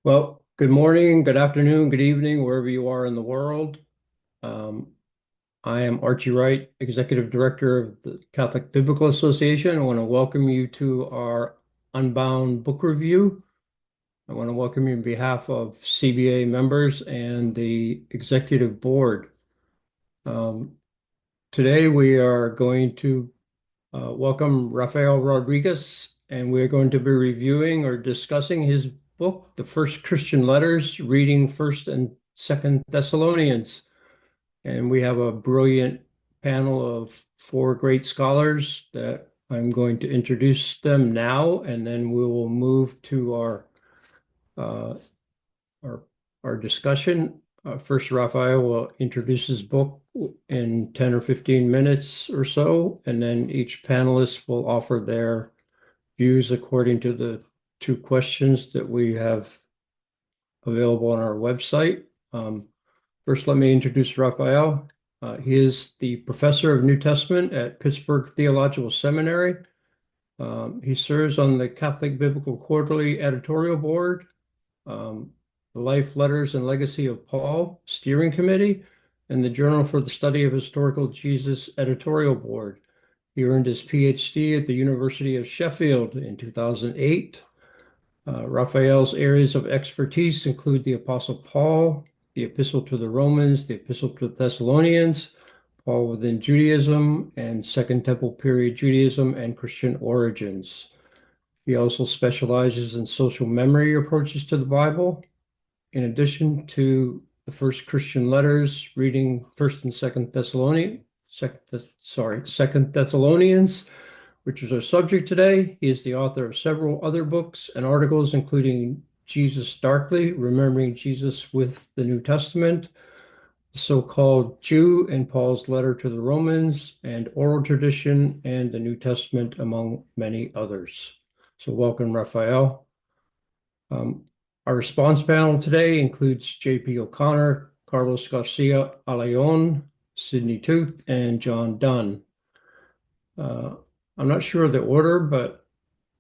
Well, good morning, good afternoon, good evening, wherever you are in the world. Um, I am Archie Wright, Executive Director of the Catholic Biblical Association. I want to welcome you to our Unbound book review. I want to welcome you on behalf of CBA members and the Executive Board. Um, Today we are going to welcome Rafael Rodriguez, and we're going to be reviewing or discussing his book, The First Christian Letters, reading First and Second Thessalonians. And we have a brilliant panel of four great scholars that I'm going to introduce them now, and then we will move to uh, our our discussion. First, Rafael will introduce his book in 10 or 15 minutes or so, and then each panelist will offer their views according to the two questions that we have available on our website. First, let me introduce Rafael. He is the professor of New Testament at Pittsburgh Theological Seminary. He serves on the Catholic Biblical Quarterly Editorial Board, um, the Life, Letters, and Legacy of Paul Steering Committee, and the Journal for the Study of Historical Jesus Editorial Board. He earned his PhD at the University of Sheffield in 2008. Raphael's areas of expertise include the Apostle Paul, the Epistle to the Romans, the Epistle to the Thessalonians, Paul within Judaism, and Second Temple period Judaism and Christian origins. He also specializes in social memory approaches to the Bible. In addition to the first Christian letters, reading First and Second Thessalonians, which is our subject today. He is the author of several other books and articles, including Jesus Darkly, Remembering Jesus with the New Testament, the so-called Jew in Paul's letter to the Romans, and Oral Tradition and the New Testament, among many others. So welcome, Raphael. Our response panel today includes J.P. O'Connor, Carlos Garcia Alayon, Sidney Tooth, and John Dunn. I'm not sure of the order,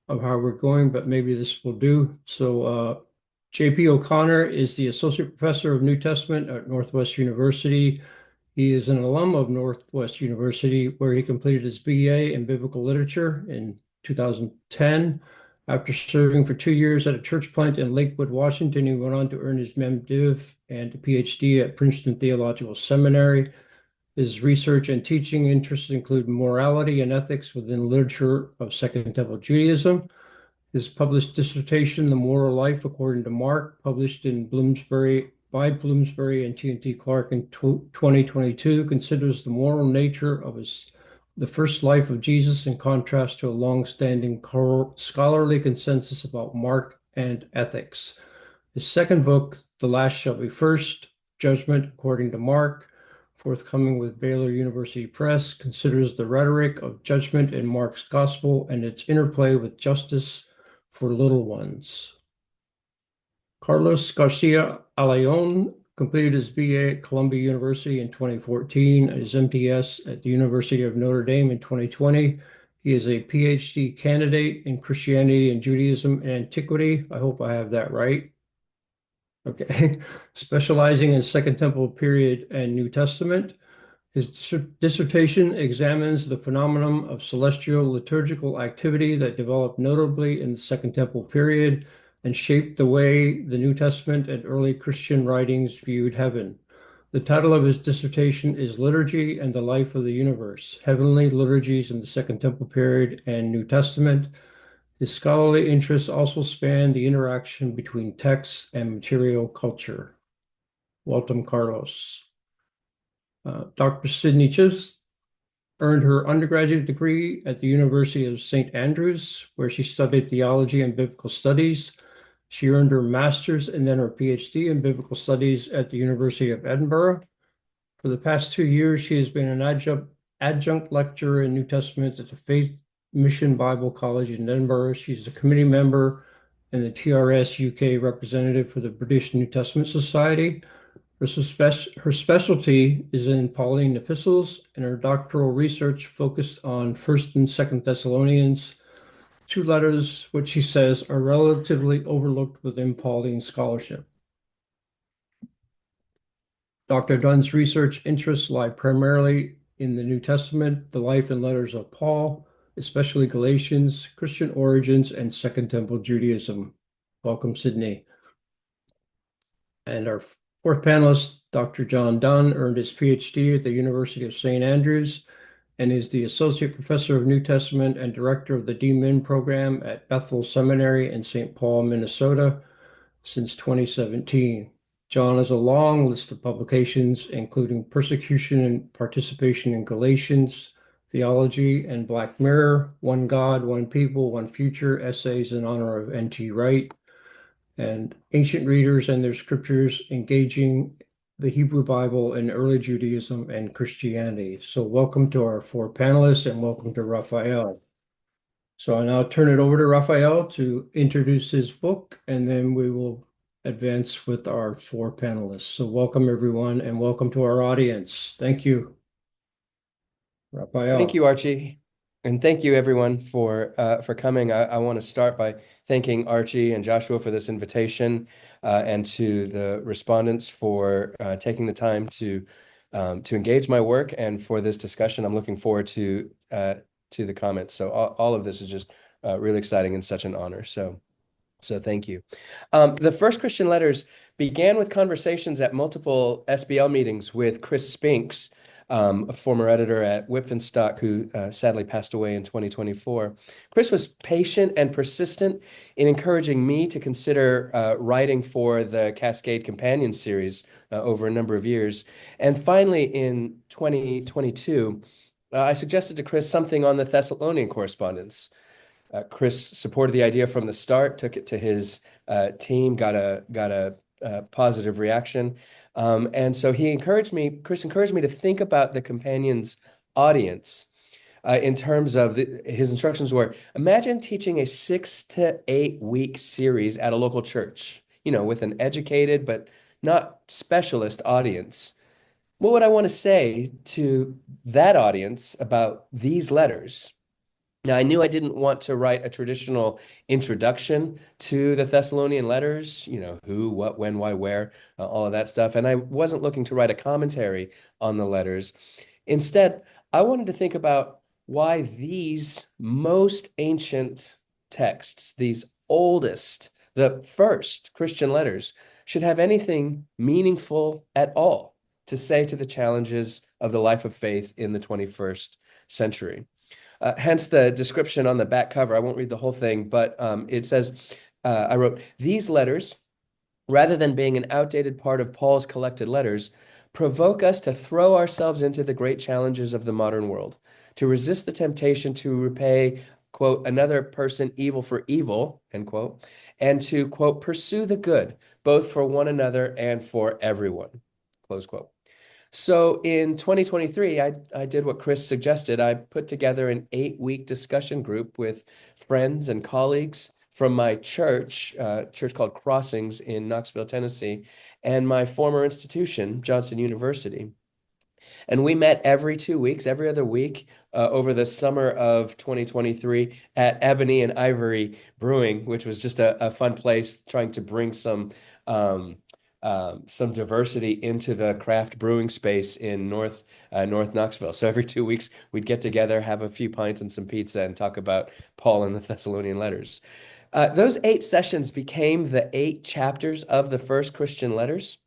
of how we're going, but maybe this will do. So J.P. O'Connor is the Associate Professor of New Testament at Northwest University. He is an alum of Northwest University, where he completed his BA in Biblical Literature in 2010. After serving for 2 years at a church plant in Lakewood, Washington, he went on to earn his MDiv and a PhD at Princeton Theological Seminary. His research and teaching interests include morality and ethics within literature of Second Temple Judaism. His published dissertation, The Moral Life According to Mark, published in Bloomsbury and T&T Clark in 2022, considers the moral nature of the first life of Jesus in contrast to a long-standing scholarly consensus about Mark and ethics. His second book, The Last Shall Be First, Judgment According to Mark, forthcoming with Baylor University Press, considers the rhetoric of judgment in Mark's gospel and its interplay with justice for little ones. Carlos Garcia Alayon completed his BA at Columbia University in 2014 and his MTS at the University of Notre Dame in 2020. He is a PhD candidate in Christianity and Judaism and Antiquity. I hope I have that right. Okay. Specializing in Second Temple period and New Testament. His dissertation examines the phenomenon of celestial liturgical activity that developed notably in the Second Temple period and shaped the way the New Testament and early Christian writings viewed heaven. The title of his dissertation is Liturgy and the Life of the Universe, Heavenly Liturgies in the Second Temple Period and New Testament. His scholarly interests also span the interaction between text and material culture. Welcome, Carlos. Dr. Sidney Tooth earned her undergraduate degree at the University of St. Andrews, where she studied theology and biblical studies. She earned her master's and then her PhD in biblical studies at the University of Edinburgh. For the past 2 years, she has been an adjunct lecturer in New Testament at the Faith Mission Bible College in Edinburgh. She's a committee member and the TRS UK representative for the British New Testament Society. Her specialty is in Pauline epistles, and her doctoral research focused on First and Second Thessalonians. two letters, which he says are relatively overlooked within Pauline scholarship. Dr. Dunn's research interests lie primarily in the New Testament, the life and letters of Paul, especially Galatians, Christian origins, and Second Temple Judaism. Welcome, Sydney. And our fourth panelist, Dr. John Dunn, earned his PhD at the University of St. Andrews and is the Associate Professor of New Testament and Director of the D-Min program at Bethel Seminary in St. Paul, Minnesota since 2017. John has a long list of publications, including Persecution and Participation in Galatians, Theology and Black Mirror, One God, One People, One Future, Essays in honor of N.T. Wright, and Ancient Readers and Their Scriptures, Engaging the Hebrew Bible in Early Judaism and Christianity. So welcome to our four panelists and welcome to Rafael. So I now turn it over to Rafael to introduce his book, and then we will advance with our four panelists. So welcome everyone and welcome to our audience. Thank you. Rafael. Thank you, Archie. And thank you everyone for coming. I want to start by thanking Archie and Joshua for this invitation, and to the respondents for taking the time to engage my work and for this discussion. I'm looking forward to the comments. So all of this is just really exciting and such an honor. So thank you. The first Christian letters began with conversations at multiple SBL meetings with Chris Spinks, a former editor at Whitman Stock, who sadly passed away in 2024. Chris was patient and persistent in encouraging me to consider writing for the Cascade Companion series over a number of years. And finally, in 2022, I suggested to Chris something on the Thessalonian correspondence. Chris supported the idea from the start, took it to his team, got a positive reaction. And so Chris encouraged me to think about the companion's audience in terms of his instructions were, imagine teaching a 6 to 8 week series at a local church, with an educated but not specialist audience. What would I want to say to that audience about these letters? Now, I knew I didn't want to write a traditional introduction to the Thessalonian letters, who, what, when, why, where, all of that stuff. And I wasn't looking to write a commentary on the letters. Instead, I wanted to think about why these most ancient texts, these oldest, the first Christian letters, should have anything meaningful at all to say to the challenges of the life of faith in the 21st century. Hence the description on the back cover. I won't read the whole thing, but it says, I wrote, these letters, rather than being an outdated part of Paul's collected letters, provoke us to throw ourselves into the great challenges of the modern world, to resist the temptation to repay, quote, another person evil for evil, end quote, and to, quote, pursue the good, both for one another and for everyone, close quote. So in 2023, I did what Chris suggested. I put together an 8-week discussion group with friends and colleagues from my church called Crossings in Knoxville, Tennessee, and my former institution, Johnson University. And we met every 2 weeks, every other week, over the summer of 2023 at Ebony and Ivory Brewing, which was just a fun place, trying to bring some diversity into the craft brewing space in North Knoxville. So every 2 weeks, we'd get together, have a few pints and some pizza, and talk about Paul and the Thessalonian letters. Those 8 sessions became the 8 chapters of the first Christian letters.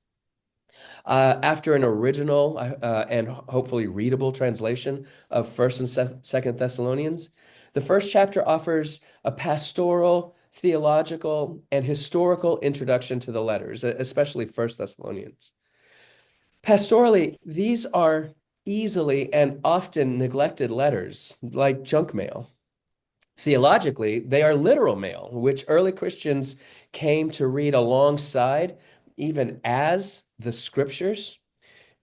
After an original and hopefully readable translation of 1st and 2nd Thessalonians, the first chapter offers a pastoral, theological, and historical introduction to the letters, especially 1st Thessalonians. Pastorally, these are easily and often neglected letters, like junk mail. Theologically, they are literal mail, which early Christians came to read alongside, even as the scriptures.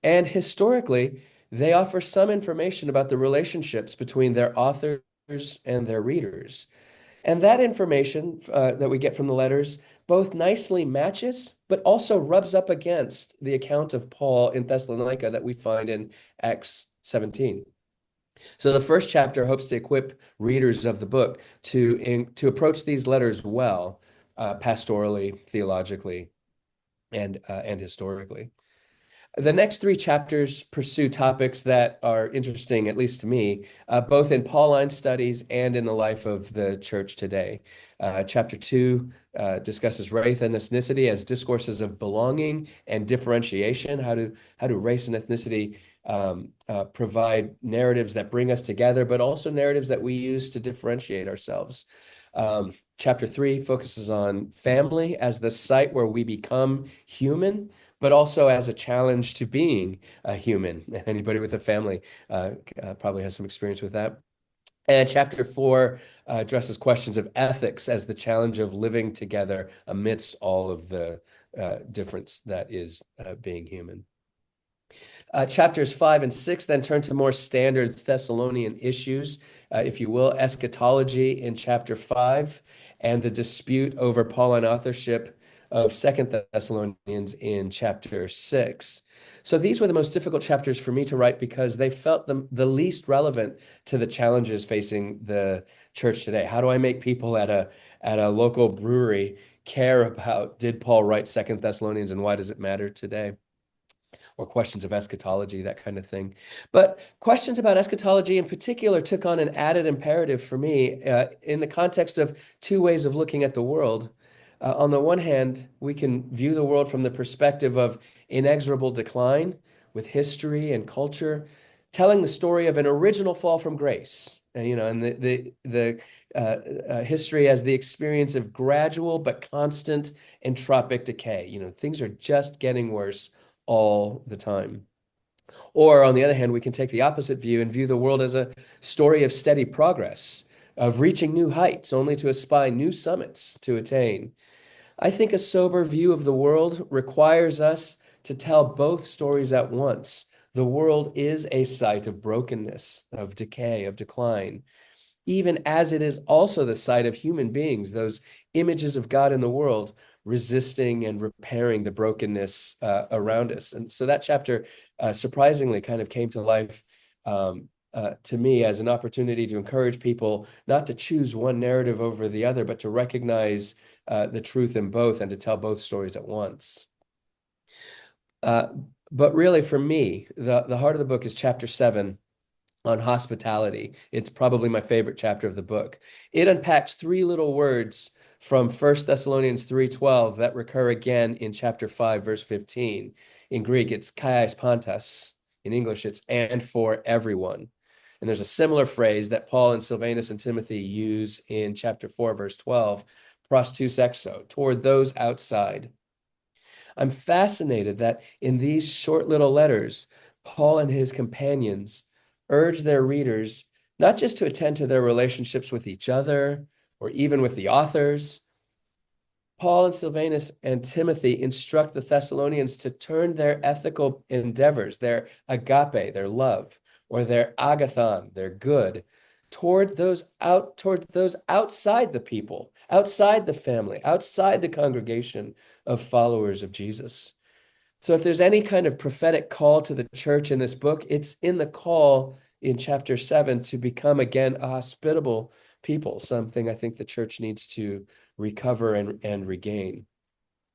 And historically, they offer some information about the relationships between their authors and their readers. And that information that we get from the letters both nicely matches, but also rubs up against the account of Paul in Thessalonica that we find in Acts 17. So the first chapter hopes to equip readers of the book to approach these letters well, pastorally, theologically, and historically. The next three chapters pursue topics that are interesting, at least to me, both in Pauline studies and in the life of the church today. Chapter 2 discusses race and ethnicity as discourses of belonging and differentiation. How do race and ethnicity provide narratives that bring us together, but also narratives that we use to differentiate ourselves? Chapter 3 focuses on family as the site where we become human, but also as a challenge to being a human. Anybody with a family probably has some experience with that. And chapter 4 addresses questions of ethics as the challenge of living together amidst all of the difference that is being human. Chapters 5 and 6 then turn to more standard Thessalonian issues, if you will, eschatology in chapter 5, and the dispute over Pauline authorship of Second Thessalonians in chapter 6. So these were the most difficult chapters for me to write because they felt the least relevant to the challenges facing the church today. How do I make people at a local brewery care about, did Paul write Second Thessalonians, and why does it matter today? Or questions of eschatology, that kind of thing. But questions about eschatology in particular took on an added imperative for me in the context of two ways of looking at the world. On the one hand, we can view the world from the perspective of inexorable decline, with history and culture telling the story of an original fall from grace. And the history as the experience of gradual but constant entropic decay. Things are just getting worse all the time. Or on the other hand, we can take the opposite view and view the world as a story of steady progress, of reaching new heights only to espy new summits to attain. I think a sober view of the world requires us to tell both stories at once. The world is a site of brokenness, of decay, of decline, even as it is also the site of human beings, those images of God in the world, resisting and repairing the brokenness around us. And so that chapter surprisingly kind of came to life to me as an opportunity to encourage people not to choose one narrative over the other, but to recognize the truth in both and to tell both stories at once. But really, for me, the heart of the book is chapter 7 on hospitality. It's probably my favorite chapter of the book. It unpacks three little words from 1 Thessalonians 3:12 that recur again in chapter 5, verse 15. In Greek, it's kaias pantas. In English, it's and for everyone. And there's a similar phrase that Paul and Silvanus and Timothy use in chapter 4, verse 12, pros tous exo, toward those outside. I'm fascinated that in these short little letters, Paul and his companions urge their readers not just to attend to their relationships with each other or even with the authors. Paul and Silvanus and Timothy instruct the Thessalonians to turn their ethical endeavors, their agape, their love, or their agathon, their good, toward those outside the people, outside the family, outside the congregation of followers of Jesus. So if there's any kind of prophetic call to the church in this book, it's in the call in chapter 7 to become again a hospitable people, something I think the church needs to recover and regain.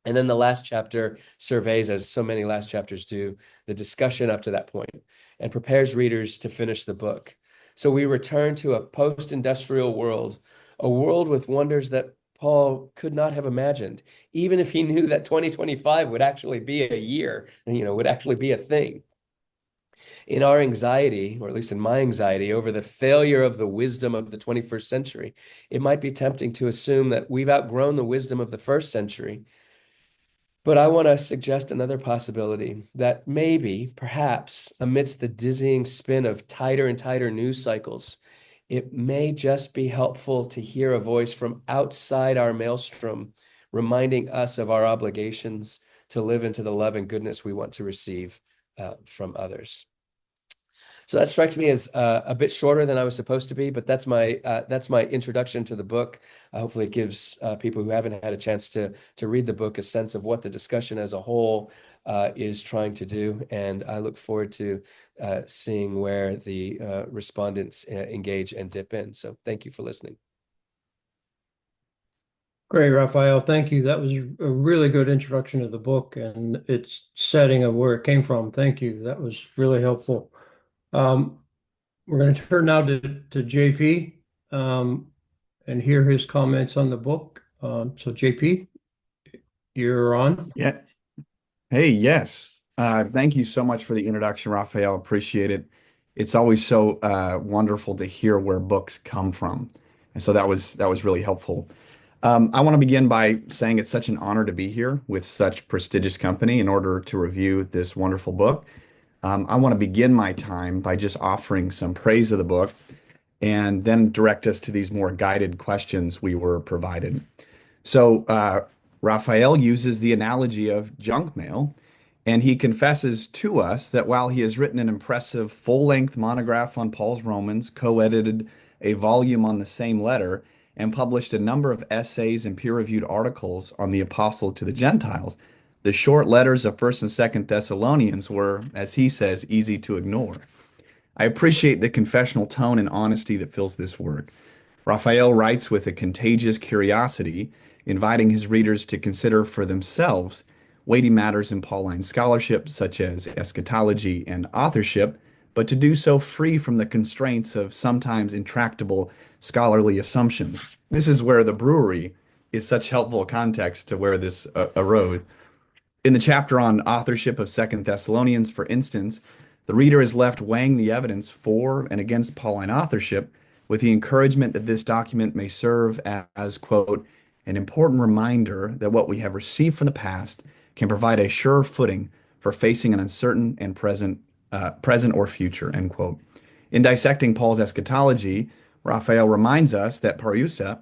And then the last chapter surveys, as so many last chapters do, the discussion up to that point and prepares readers to finish the book. So we return to a post-industrial world, a world with wonders that Paul could not have imagined, even if he knew that 2025 would actually be a year, would actually be a thing. In our anxiety, or at least in my anxiety, over the failure of the wisdom of the 21st century, it might be tempting to assume that we've outgrown the wisdom of the first century. But I want to suggest another possibility that maybe, perhaps, amidst the dizzying spin of tighter and tighter news cycles, it may just be helpful to hear a voice from outside our maelstrom, reminding us of our obligations to live into the love and goodness we want to receive from others. So that strikes me as a bit shorter than I was supposed to be, but that's my introduction to the book. Hopefully, it gives people who haven't had a chance to read the book a sense of what the discussion as a whole is trying to do. And I look forward to seeing where the respondents engage and dip in. So thank you for listening. Great, Rafael. Thank you. That was a really good introduction to the book and its setting of where it came from. Thank you. That was really helpful. Um, we're going to turn now to JP and hear his comments on the book. So, JP, you're on. Yeah. Hey, yes. Thank you so much for the introduction, Rafael. Appreciate it. It's always so wonderful to hear where books come from. And so that was really helpful. I want to begin by saying it's such an honor to be here with such prestigious company in order to review this wonderful book. I want to begin my time by just offering some praise of the book and then direct us to these more guided questions we were provided. So, Raphael uses the analogy of junk mail, and he confesses to us that while he has written an impressive full-length monograph on Paul's Romans, co-edited a volume on the same letter, and published a number of essays and peer-reviewed articles on the Apostle to the Gentiles, the short letters of 1st and 2nd Thessalonians were, as he says, easy to ignore. I appreciate the confessional tone and honesty that fills this work. Raphael writes with a contagious curiosity, inviting his readers to consider for themselves weighty matters in Pauline scholarship, such as eschatology and authorship, but to do so free from the constraints of sometimes intractable scholarly assumptions. This is where the brewery is such helpful context to where this arose. In the chapter on authorship of Second Thessalonians, for instance, the reader is left weighing the evidence for and against Pauline authorship with the encouragement that this document may serve as, quote, an important reminder that what we have received from the past can provide a sure footing for facing an uncertain and present or future, end quote. In dissecting Paul's eschatology, Raphael reminds us that parousia,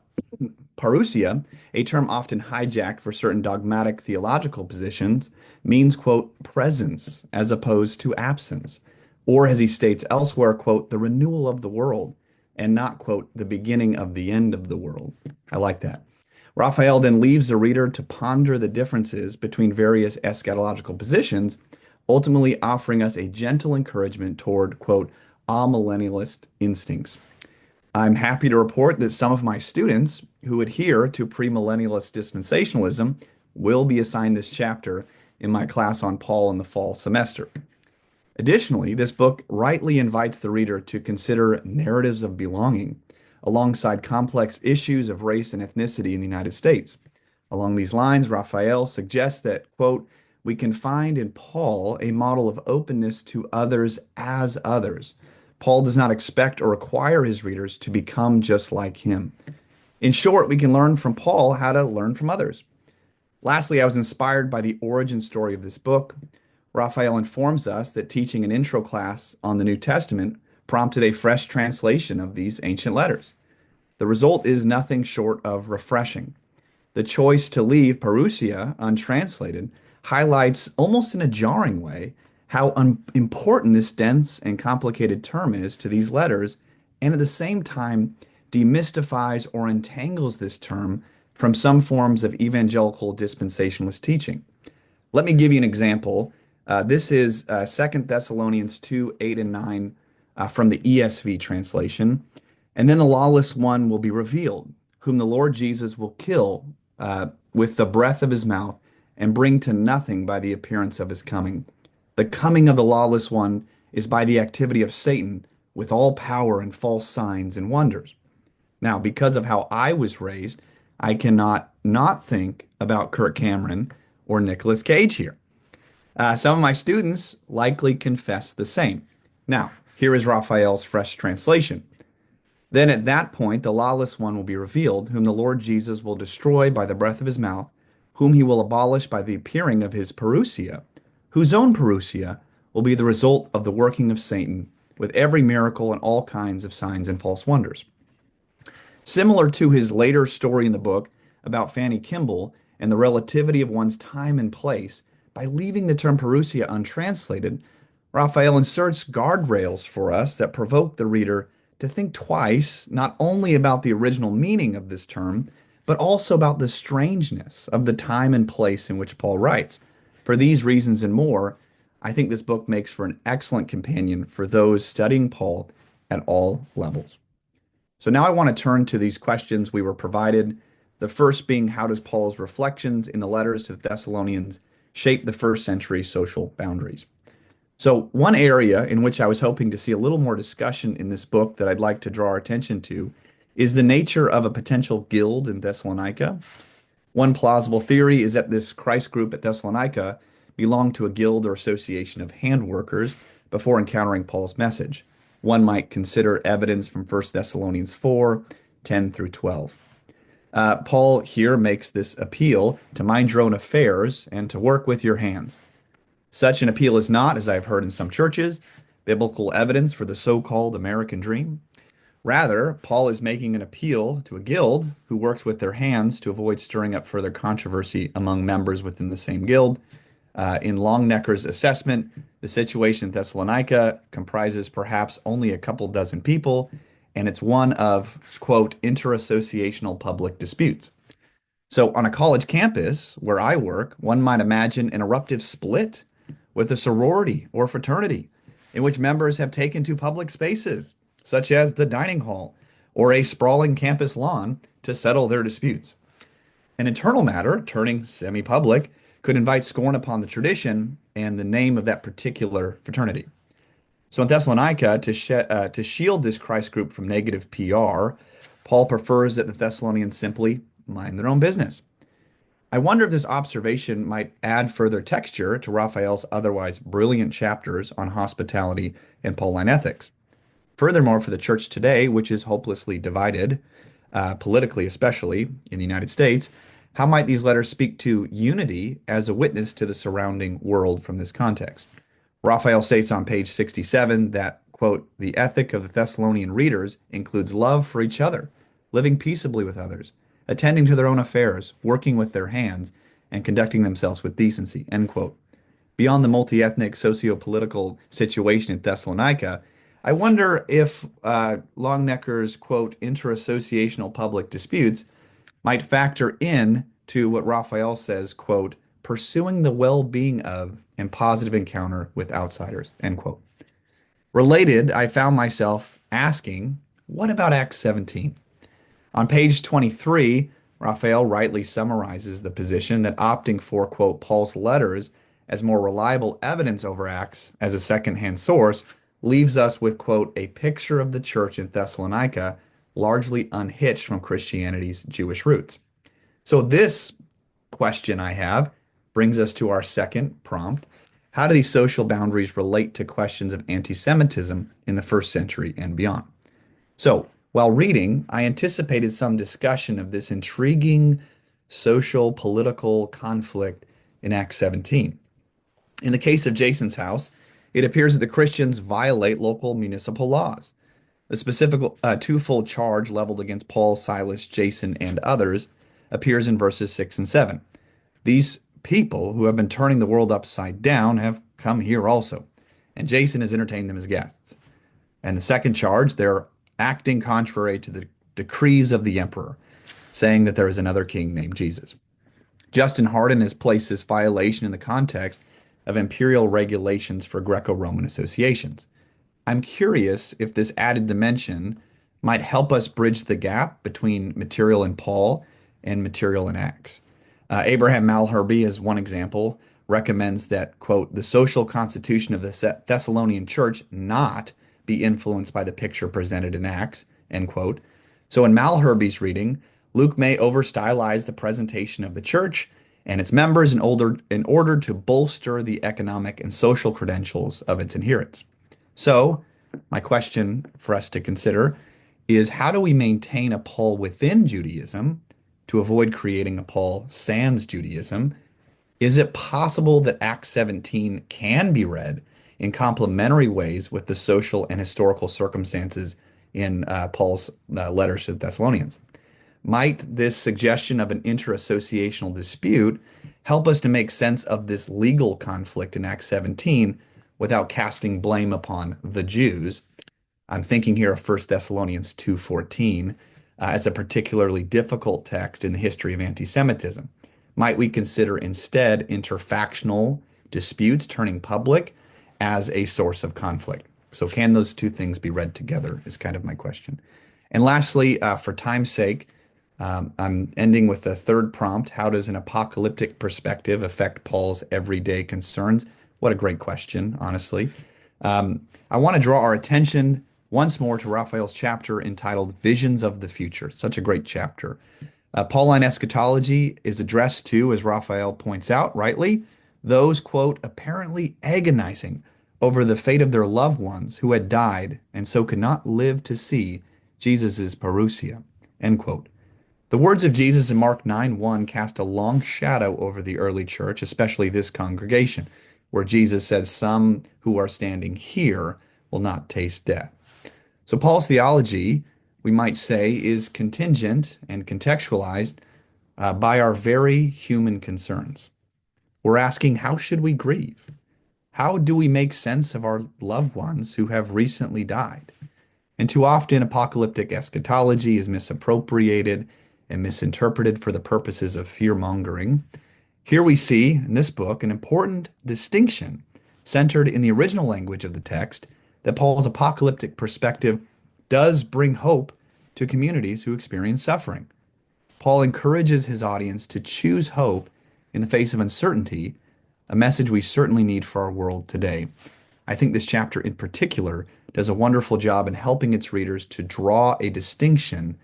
a term often hijacked for certain dogmatic theological positions, means, quote, presence as opposed to absence. Or as he states elsewhere, quote, the renewal of the world and not, quote, the beginning of the end of the world. I like that. Raphael then leaves the reader to ponder the differences between various eschatological positions, ultimately offering us a gentle encouragement toward, quote, amillennialist instincts. I'm happy to report that some of my students who adhere to premillennialist dispensationalism will be assigned this chapter in my class on Paul in the fall semester. Additionally, this book rightly invites the reader to consider narratives of belonging alongside complex issues of race and ethnicity in the United States. Along these lines, Raphael suggests that, quote, we can find in Paul a model of openness to others as others. Paul does not expect or require his readers to become just like him. In short, we can learn from Paul how to learn from others. Lastly, I was inspired by the origin story of this book. Raphael informs us that teaching an intro class on the New Testament prompted a fresh translation of these ancient letters. The result is nothing short of refreshing. The choice to leave Parousia untranslated highlights, almost in a jarring way, how important this dense and complicated term is to these letters, and at the same time demystifies or entangles this term from some forms of evangelical dispensationalist teaching. Let me give you an example. This is 2 Thessalonians 2, 8 and 9 from the ESV translation. And then the lawless one will be revealed, whom the Lord Jesus will kill with the breath of his mouth and bring to nothing by the appearance of his coming. The coming of the lawless one is by the activity of Satan with all power and false signs and wonders. Now, because of how I was raised, I cannot not think about Kirk Cameron or Nicolas Cage here. Some of my students likely confess the same. Now, here is Raphael's fresh translation. Then at that point, the lawless one will be revealed, whom the Lord Jesus will destroy by the breath of his mouth, whom he will abolish by the appearing of his parousia, whose own parousia will be the result of the working of Satan, with every miracle and all kinds of signs and false wonders. Similar to his later story in the book about Fanny Kimball and the relativity of one's time and place, by leaving the term parousia untranslated, Raphael inserts guardrails for us that provoke the reader to think twice, not only about the original meaning of this term, but also about the strangeness of the time and place in which Paul writes. For these reasons and more, I think this book makes for an excellent companion for those studying Paul at all levels. So now I want to turn to these questions we were provided. The first being, how does Paul's reflections in the letters to the Thessalonians shape the first century social boundaries? So one area in which I was hoping to see a little more discussion in this book that I'd like to draw our attention to is the nature of a potential guild in Thessalonica. One plausible theory is that this Christ group at Thessalonica belonged to a guild or association of hand workers before encountering Paul's message. One might consider evidence from 1 Thessalonians 4:10 through 12. Paul here makes this appeal to mind your own affairs and to work with your hands. Such an appeal is not, as I've heard in some churches, biblical evidence for the so-called American dream. Rather, Paul is making an appeal to a guild who works with their hands to avoid stirring up further controversy among members within the same guild. In Longnecker's assessment, the situation in Thessalonica comprises perhaps only a couple dozen people, and it's one of, quote, interassociational public disputes. So on a college campus where I work, one might imagine an eruptive split with a sorority or fraternity in which members have taken to public spaces, such as the dining hall or a sprawling campus lawn, to settle their disputes. An internal matter, turning semi-public, could invite scorn upon the tradition and the name of that particular fraternity. So in Thessalonica, to shield this Christ group from negative PR, Paul prefers that the Thessalonians simply mind their own business. I wonder if this observation might add further texture to Raphael's otherwise brilliant chapters on hospitality and Pauline ethics. Furthermore, for the church today, which is hopelessly divided, politically especially in the United States, how might these letters speak to unity as a witness to the surrounding world from this context? Raphael states on page 67 that, quote, the ethic of the Thessalonian readers includes love for each other, living peaceably with others, attending to their own affairs, working with their hands, and conducting themselves with decency, end quote. Beyond the multi-ethnic socio-political situation in Thessalonica, I wonder if Longnecker's, quote, interassociational public disputes might factor in to what Raphael says, quote, pursuing the well-being of and positive encounter with outsiders, end quote. Related, I found myself asking, what about Acts 17? On page 23, Raphael rightly summarizes the position that opting for, quote, Paul's letters as more reliable evidence over Acts as a secondhand source leaves us with, quote, a picture of the church in Thessalonica largely unhitched from Christianity's Jewish roots. So this question I have brings us to our second prompt. How do these social boundaries relate to questions of anti-Semitism in the first century and beyond? So while reading, I anticipated some discussion of this intriguing social political conflict in Acts 17. In the case of Jason's house, it appears that the Christians violate local municipal laws. The specific twofold charge leveled against Paul, Silas, Jason, and others appears in verses 6 and 7. These people who have been turning the world upside down have come here also, and Jason has entertained them as guests. And the second charge, they're acting contrary to the decrees of the emperor, saying that there is another king named Jesus. Justin Hardin has placed this violation in the context of imperial regulations for Greco-Roman associations. I'm curious if this added dimension might help us bridge the gap between material in Paul and material in Acts. Abraham Malherbe, as one example, recommends that, quote, the social constitution of the Thessalonian church not be influenced by the picture presented in Acts, end quote. So in Malherbe's reading, Luke may over-stylize the presentation of the church and its members in order to bolster the economic and social credentials of its adherents. So my question for us to consider is, how do we maintain a Paul within Judaism to avoid creating a Paul sans Judaism? Is it possible that Acts 17 can be read in complementary ways with the social and historical circumstances in Paul's letters to the Thessalonians? Might this suggestion of an interassociational dispute help us to make sense of this legal conflict in Acts 17 without casting blame upon the Jews. I'm thinking here of First Thessalonians 2:14 as a particularly difficult text in the history of anti-Semitism. Might we consider instead interfactional disputes turning public as a source of conflict? So can those two things be read together is kind of my question. And lastly, for time's sake, I'm ending with the third prompt. How does an apocalyptic perspective affect Paul's everyday concerns? What a great question, honestly. I want to draw our attention once more to Raphael's chapter entitled Visions of the Future. Such a great chapter. Pauline eschatology is addressed to, as Raphael points out rightly, those, quote, apparently agonizing over the fate of their loved ones who had died and so could not live to see Jesus' parousia, end quote. The words of Jesus in Mark 9:1 cast a long shadow over the early church, especially this congregation, where Jesus said, some who are standing here will not taste death. So Paul's theology, we might say, is contingent and contextualized by our very human concerns. We're asking, how should we grieve? How do we make sense of our loved ones who have recently died? And too often, apocalyptic eschatology is misappropriated and misinterpreted for the purposes of fear-mongering. Here we see, in this book, an important distinction centered in the original language of the text that Paul's apocalyptic perspective does bring hope to communities who experience suffering. Paul encourages his audience to choose hope in the face of uncertainty, a message we certainly need for our world today. I think this chapter in particular does a wonderful job in helping its readers to draw a distinction,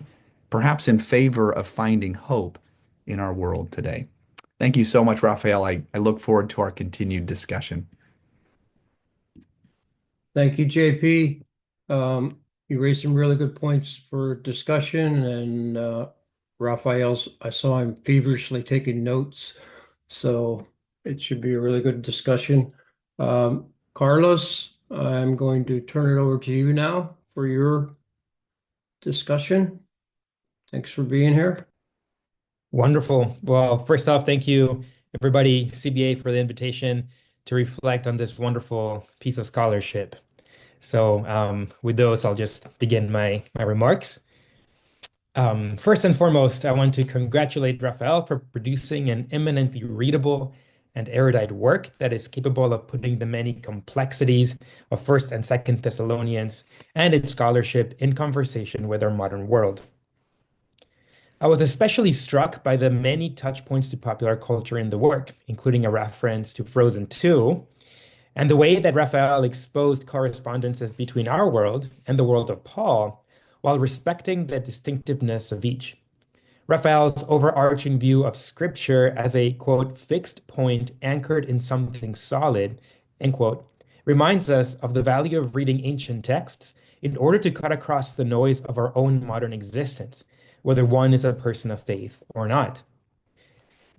perhaps in favor of finding hope in our world today. Thank you so much, Rafael. I look forward to our continued discussion. Thank you, JP. You raised some really good points for discussion, and Raphael's, I saw him feverishly taking notes, so it should be a really good discussion. Carlos, I'm going to turn it over to you now for your discussion. Thanks for being here. Wonderful. Well, first off, thank you, everybody, CBA, for the invitation to reflect on this wonderful piece of scholarship. So, with those, I'll just begin my remarks. First and foremost, I want to congratulate Rafael for producing an eminently readable and erudite work that is capable of putting the many complexities of First and Second Thessalonians and its scholarship in conversation with our modern world. I was especially struck by the many touch points to popular culture in the work, including a reference to Frozen 2, and the way that Raphael exposed correspondences between our world and the world of Paul, while respecting the distinctiveness of each. Raphael's overarching view of Scripture as a, quote, fixed point anchored in something solid, end quote, reminds us of the value of reading ancient texts in order to cut across the noise of our own modern existence, whether one is a person of faith or not.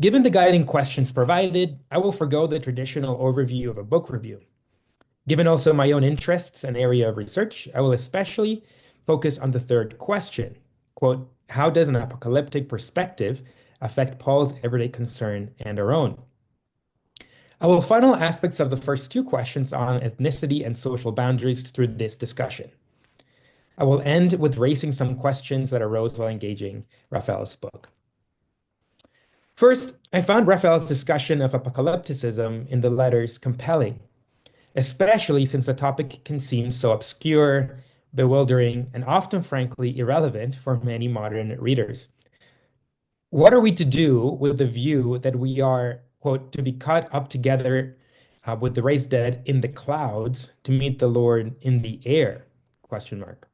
Given the guiding questions provided, I will forgo the traditional overview of a book review. Given also my own interests and area of research, I will especially focus on the third question, quote, how does an apocalyptic perspective affect Paul's everyday concern and our own? I will funnel aspects of the first two questions on ethnicity and social boundaries through this discussion. I will end with raising some questions that arose while engaging Raphael's book. First, I found Raphael's discussion of apocalypticism in the letters compelling, especially since the topic can seem so obscure, bewildering, and often, frankly, irrelevant for many modern readers. What are we to do with the view that we are, quote, to be caught up together with the raised dead in the clouds to meet the Lord in the air? Question mark.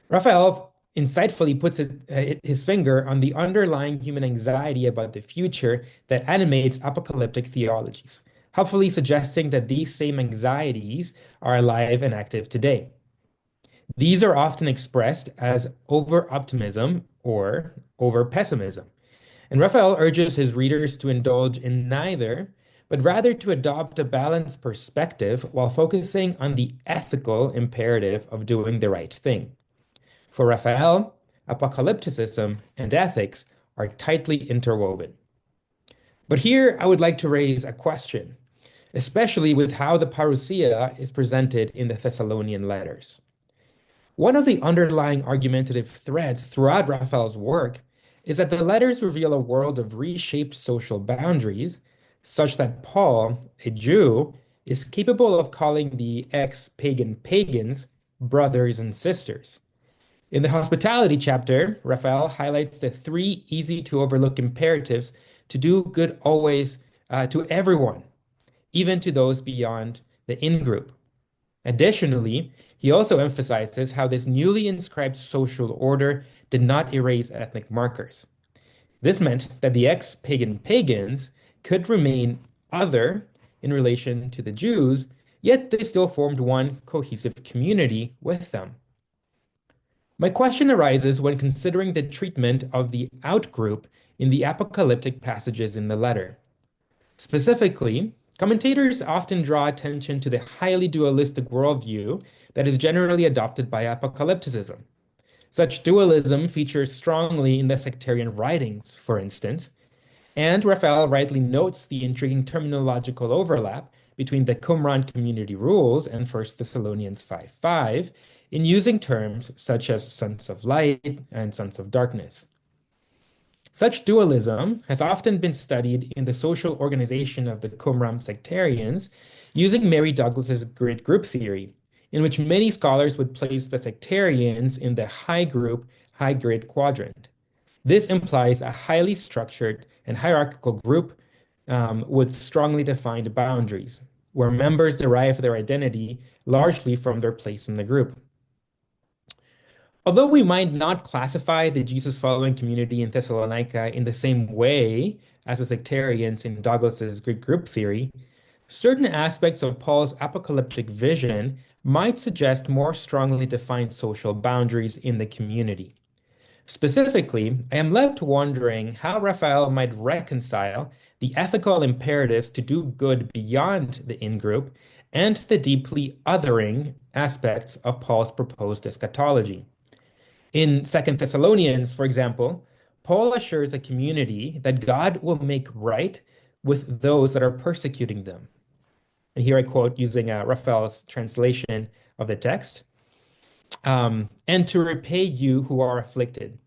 Raphael insightfully puts his finger on the underlying human anxiety about the future that animates apocalyptic theologies, helpfully suggesting that these same anxieties are alive and active today. These are often expressed as over-optimism or over-pessimism, and Raphael urges his readers to indulge in neither, but rather to adopt a balanced perspective while focusing on the ethical imperative of doing the right thing. For Raphael, apocalypticism and ethics are tightly interwoven. But here I would like to raise a question. especially with how the parousia is presented in the Thessalonian letters. One of the underlying argumentative threads throughout Raphael's work is that the letters reveal a world of reshaped social boundaries, such that Paul, a Jew, is capable of calling the ex-pagan pagans brothers and sisters. In the hospitality chapter, Raphael highlights the three easy to overlook imperatives to do good always to everyone, even to those beyond the in-group. Additionally, he also emphasizes how this newly inscribed social order did not erase ethnic markers. This meant that the ex-pagan pagans could remain other in relation to the Jews, yet they still formed one cohesive community with them. My question arises when considering the treatment of the outgroup in the apocalyptic passages in the letter. Specifically, commentators often draw attention to the highly dualistic worldview that is generally adopted by apocalypticism. Such dualism features strongly in the sectarian writings, for instance, and Raphael rightly notes the intriguing terminological overlap between the Qumran community rules and 1 Thessalonians 5:5 in using terms such as sons of light and sons of darkness. Such dualism has often been studied in the social organization of the Qumran sectarians using Mary Douglas's grid group theory, in which many scholars would place the sectarians in the high group, high grid quadrant. This implies a highly structured and hierarchical group with strongly defined boundaries, where members derive their identity largely from their place in the group. Although we might not classify the Jesus-following community in Thessalonica in the same way as the sectarians in Douglas's Greek group theory, certain aspects of Paul's apocalyptic vision might suggest more strongly defined social boundaries in the community. Specifically, I am left wondering how Raphael might reconcile the ethical imperatives to do good beyond the in-group and the deeply othering aspects of Paul's proposed eschatology. In 2 Thessalonians, for example, Paul assures the community that God will make right with those that are persecuting them. And here I quote using Raphael's translation of the text, and to repay you who are afflicted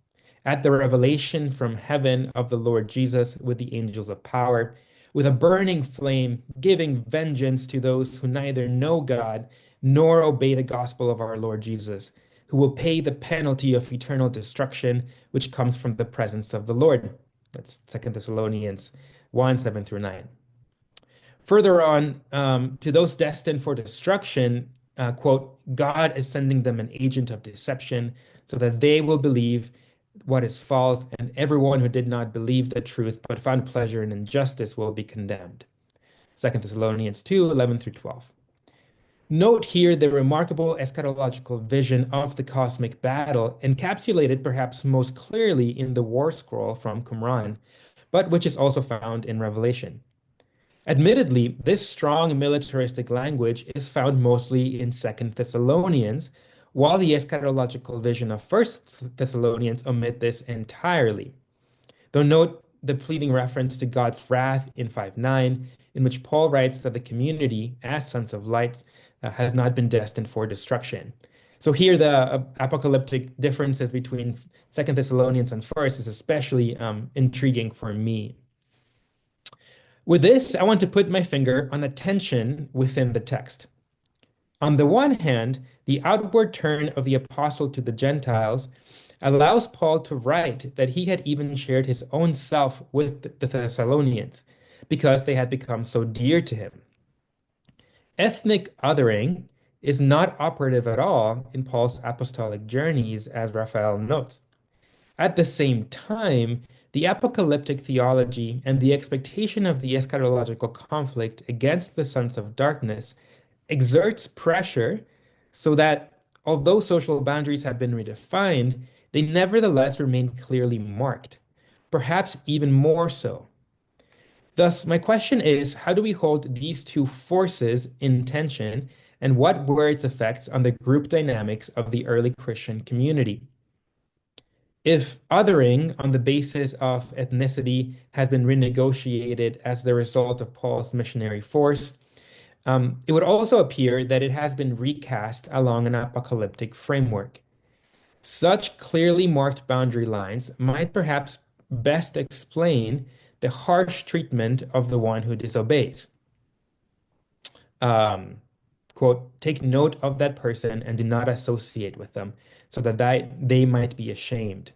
at the revelation from heaven of the Lord Jesus with the angels of power, with a burning flame, giving vengeance to those who neither know God nor obey the gospel of our Lord Jesus, who will pay the penalty of eternal destruction, which comes from the presence of the Lord. That's 2 Thessalonians 1, 7 through 9. Further on, to those destined for destruction, quote, God is sending them an agent of deception so that they will believe what is false, and everyone who did not believe the truth but found pleasure in injustice will be condemned. 2 Thessalonians 2, 11 through 12. Note here the remarkable eschatological vision of the cosmic battle, encapsulated perhaps most clearly in the war scroll from Qumran, but which is also found in Revelation. Admittedly, this strong militaristic language is found mostly in 2 Thessalonians, while the eschatological vision of 1 Thessalonians omit this entirely. Though note the fleeting reference to God's wrath in 5:9, in which Paul writes that the community, as sons of light, has not been destined for destruction. So here the apocalyptic differences between 2 Thessalonians and 1st is especially intriguing for me. With this, I want to put my finger on a tension within the text. On the one hand, the outward turn of the apostle to the Gentiles allows Paul to write that he had even shared his own self with the Thessalonians because they had become so dear to him. Ethnic othering is not operative at all in Paul's apostolic journeys, as Raphael notes. At the same time, the apocalyptic theology and the expectation of the eschatological conflict against the sons of darkness exerts pressure so that although social boundaries have been redefined, they nevertheless remain clearly marked, perhaps even more so. Thus, my question is, how do we hold these two forces in tension, and what were its effects on the group dynamics of the early Christian community? If othering on the basis of ethnicity has been renegotiated as the result of Paul's missionary force, It would also appear that it has been recast along an apocalyptic framework. Such clearly marked boundary lines might perhaps best explain the harsh treatment of the one who disobeys. Um, quote, take note of that person and do not associate with them, so that they might be ashamed.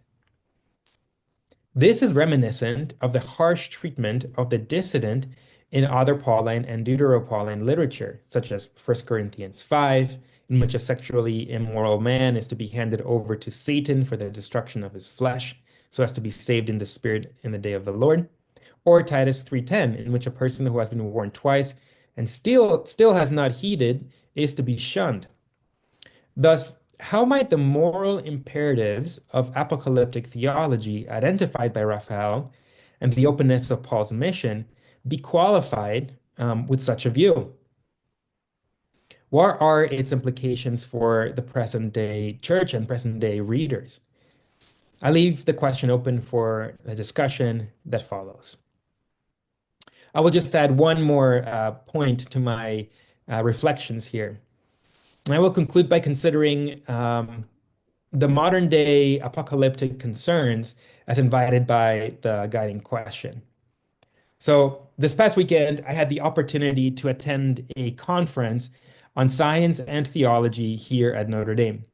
This is reminiscent of the harsh treatment of the dissident in other Pauline and Deuteropauline literature, such as 1 Corinthians 5, in which a sexually immoral man is to be handed over to Satan for the destruction of his flesh, so as to be saved in the spirit in the day of the Lord, or Titus 3:10, in which a person who has been warned twice and still has not heeded is to be shunned. Thus, how might the moral imperatives of apocalyptic theology identified by Raphael and the openness of Paul's mission be qualified with such a view? What are its implications for the present day church and present day readers? I leave the question open for the discussion that follows. I will just add one more point to my reflections here. I will conclude by considering the modern day apocalyptic concerns as invited by the guiding question. So, this past weekend, I had the opportunity to attend a conference on science and theology here at Notre Dame.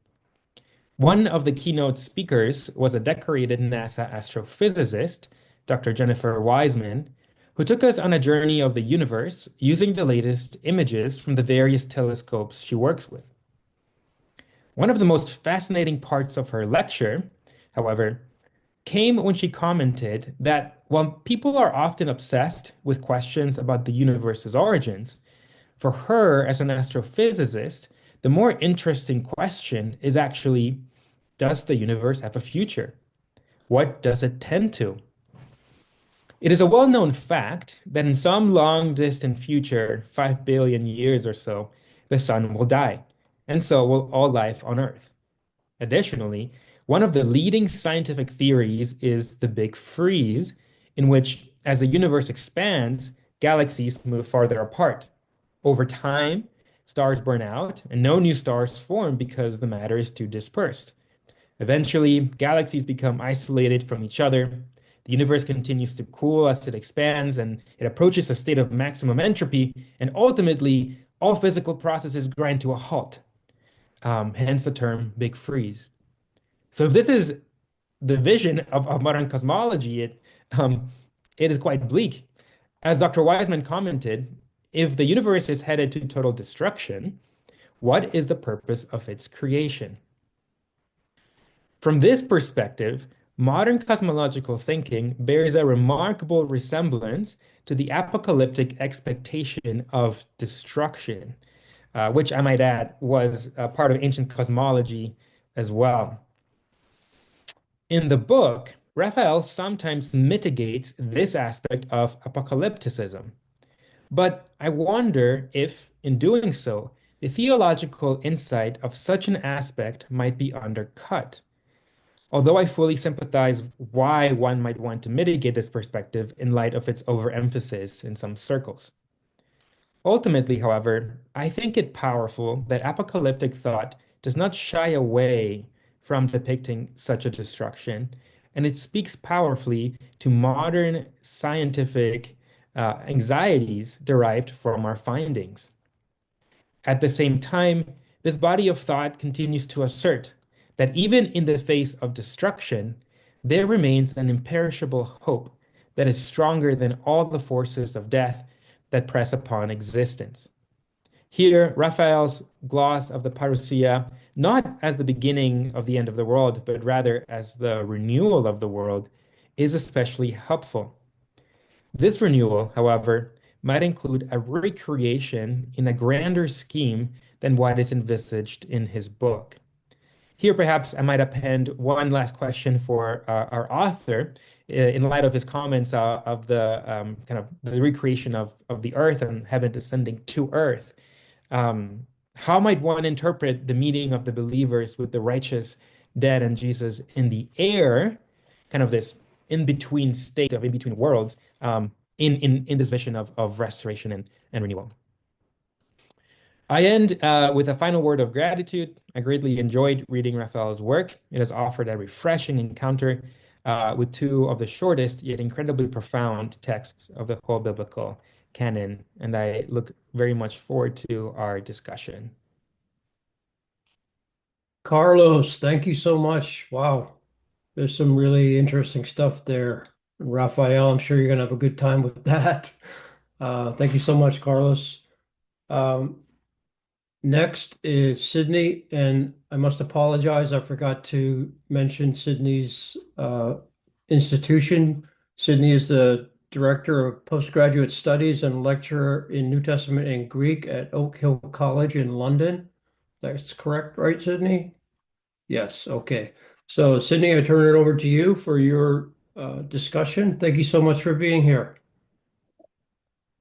One of the keynote speakers was a decorated NASA astrophysicist, Dr. Jennifer Wiseman, who took us on a journey of the universe using the latest images from the various telescopes she works with. One of the most fascinating parts of her lecture, however, came when she commented that while people are often obsessed with questions about the universe's origins, for her as an astrophysicist, the more interesting question is actually, does the universe have a future? What does it tend to? It is a well-known fact that in some long distant future, 5 billion years or so, the sun will die, and so will all life on Earth. Additionally, one of the leading scientific theories is the Big Freeze, in which, as the universe expands, galaxies move farther apart. Over time, stars burn out, and no new stars form because the matter is too dispersed. Eventually, galaxies become isolated from each other. The universe continues to cool as it expands, and it approaches a state of maximum entropy, and ultimately, all physical processes grind to a halt. Hence the term Big Freeze. So if this is the vision of modern cosmology, it is quite bleak. As Dr. Wiseman commented, if the universe is headed to total destruction, what is the purpose of its creation? From this perspective, modern cosmological thinking bears a remarkable resemblance to the apocalyptic expectation of destruction, which I might add was part of ancient cosmology as well. In the book, Raphael sometimes mitigates this aspect of apocalypticism. But I wonder if, in doing so, the theological insight of such an aspect might be undercut. Although I fully sympathize why one might want to mitigate this perspective in light of its overemphasis in some circles. Ultimately, however, I think it powerful that apocalyptic thought does not shy away from depicting such a destruction, and it speaks powerfully to modern scientific anxieties derived from our findings. At the same time, this body of thought continues to assert that even in the face of destruction, there remains an imperishable hope that is stronger than all the forces of death that press upon existence. Here, Raphael's gloss of the parousia, not as the beginning of the end of the world, but rather as the renewal of the world, is especially helpful. This renewal, however, might include a recreation in a grander scheme than what is envisaged in his book. Here, perhaps I might append one last question for our author in light of his comments of the kind of the recreation of the earth and heaven descending to earth. How might one interpret the meeting of the believers with the righteous dead and Jesus in the air, kind of this in-between state of in-between worlds, in this vision of restoration and renewal? I end with a final word of gratitude. I greatly enjoyed reading Raphael's work. It has offered a refreshing encounter with two of the shortest yet incredibly profound texts of the whole biblical canon, and I look very much forward to our discussion. Carlos, thank you so much. Wow, there's some really interesting stuff there. Rafael, I'm sure you're going to have a good time with that. Thank you so much, Carlos. Um, Next is Sydney, and I must apologize. I forgot to mention Sydney's institution. Sydney is the Director of Postgraduate Studies and lecturer in New Testament and Greek at Oak Hill College in London. That's correct, right, Sydney? Yes, okay. So, Sydney, I turn it over to you for your discussion. Thank you so much for being here.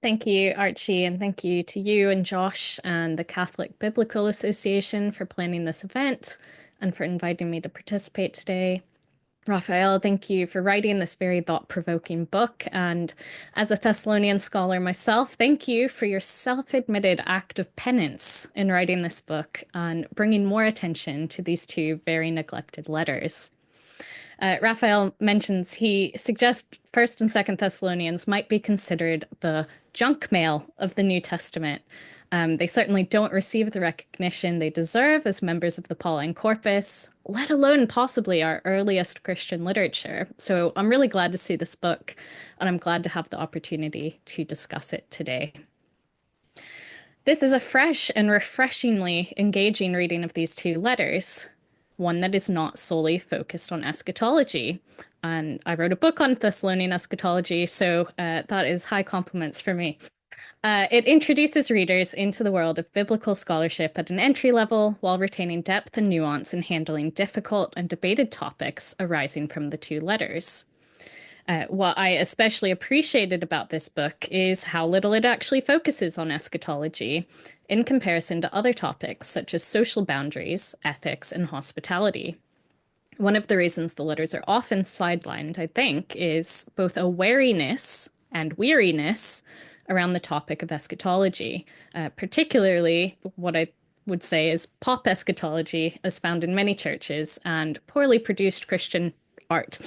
Thank you, Archie, and thank you to you and Josh and the Catholic Biblical Association for planning this event and for inviting me to participate today. Rafael, thank you for writing this very thought-provoking book. And as a Thessalonian scholar myself, thank you for your self-admitted act of penance in writing this book and bringing more attention to these two very neglected letters. Raphael mentions he suggests First and Second Thessalonians might be considered the junk mail of the New Testament. They certainly don't receive the recognition they deserve as members of the Pauline corpus, let alone possibly our earliest Christian literature. So I'm really glad to see this book, and I'm glad to have the opportunity to discuss it today. This is a fresh and refreshingly engaging reading of these two letters, one that is not solely focused on eschatology. And I wrote a book on Thessalonian eschatology, so that is high compliments for me. It introduces readers into the world of biblical scholarship at an entry level while retaining depth and nuance in handling difficult and debated topics arising from the two letters. What I especially appreciated about this book is how little it actually focuses on eschatology in comparison to other topics such as social boundaries, ethics, and hospitality. One of the reasons the letters are often sidelined, I think, is both a wariness and weariness around the topic of eschatology, particularly what I would say is pop eschatology as found in many churches and poorly produced Christian art.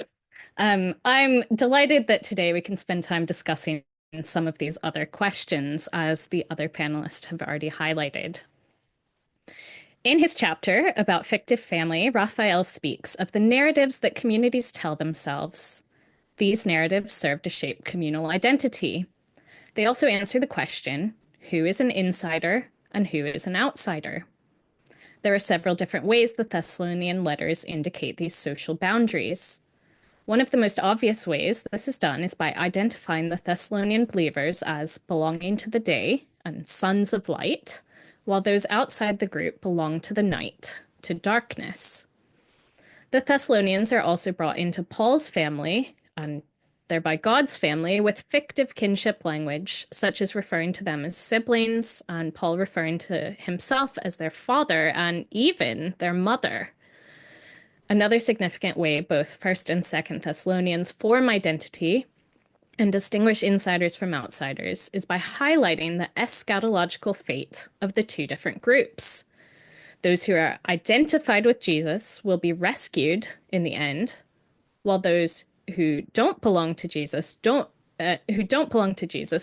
I'm delighted that today we can spend time discussing some of these other questions, as the other panelists have already highlighted. In his chapter about fictive family, Raphael speaks of the narratives that communities tell themselves. These narratives serve to shape communal identity. They also answer the question, who is an insider and who is an outsider? There are several different ways the Thessalonian letters indicate these social boundaries. One of the most obvious ways this is done is by identifying the Thessalonian believers as belonging to the day and sons of light, while those outside the group belong to the night, to darkness. The Thessalonians are also brought into Paul's family, and thereby God's family, with fictive kinship language, such as referring to them as siblings, and Paul referring to himself as their father and even their mother. Another significant way both 1st and 2nd Thessalonians form identity and distinguish insiders from outsiders is by highlighting the eschatological fate of the two different groups. Those who are identified with Jesus will be rescued in the end, while those who don't belong to Jesus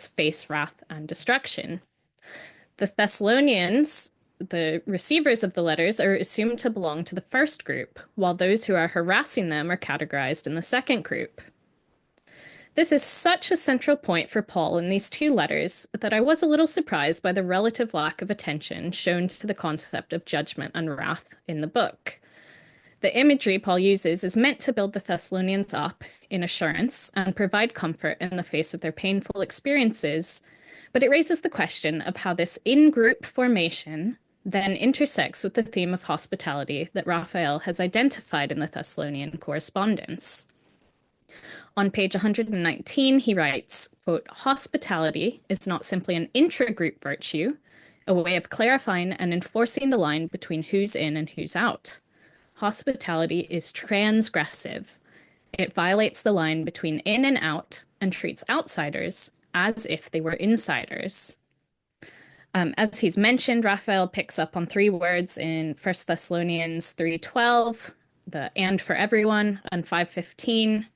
face wrath and destruction. The Thessalonians, the receivers of the letters, are assumed to belong to the first group, while those who are harassing them are categorized in the second group. This is such a central point for Paul in these two letters that I was a little surprised by the relative lack of attention shown to the concept of judgment and wrath in the book. The imagery Paul uses is meant to build the Thessalonians up in assurance and provide comfort in the face of their painful experiences, but it raises the question of how this in-group formation then intersects with the theme of hospitality that Raphael has identified in the Thessalonian correspondence. On page 119, he writes, quote, "Hospitality is not simply an intra-group virtue, a way of clarifying and enforcing the line between who's in and who's out. Hospitality is transgressive. It violates the line between in and out and treats outsiders as if they were insiders." As he's mentioned, Raphael picks up on three words in 1 Thessalonians 3:12, the "and for everyone," and 5:15,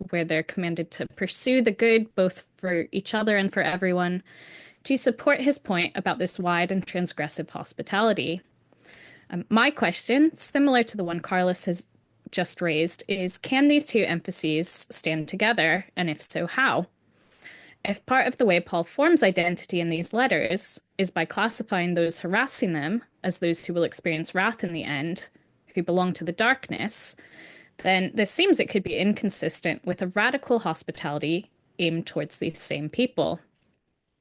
where they're commanded to pursue the good both for each other and for everyone, to support his point about this wide and transgressive hospitality. My question, similar to the one Carlos has just raised, is can these two emphases stand together? And if so, how? If part of the way Paul forms identity in these letters is by classifying those harassing them as those who will experience wrath in the end, who belong to the darkness, then this seems it could be inconsistent with a radical hospitality aimed towards these same people.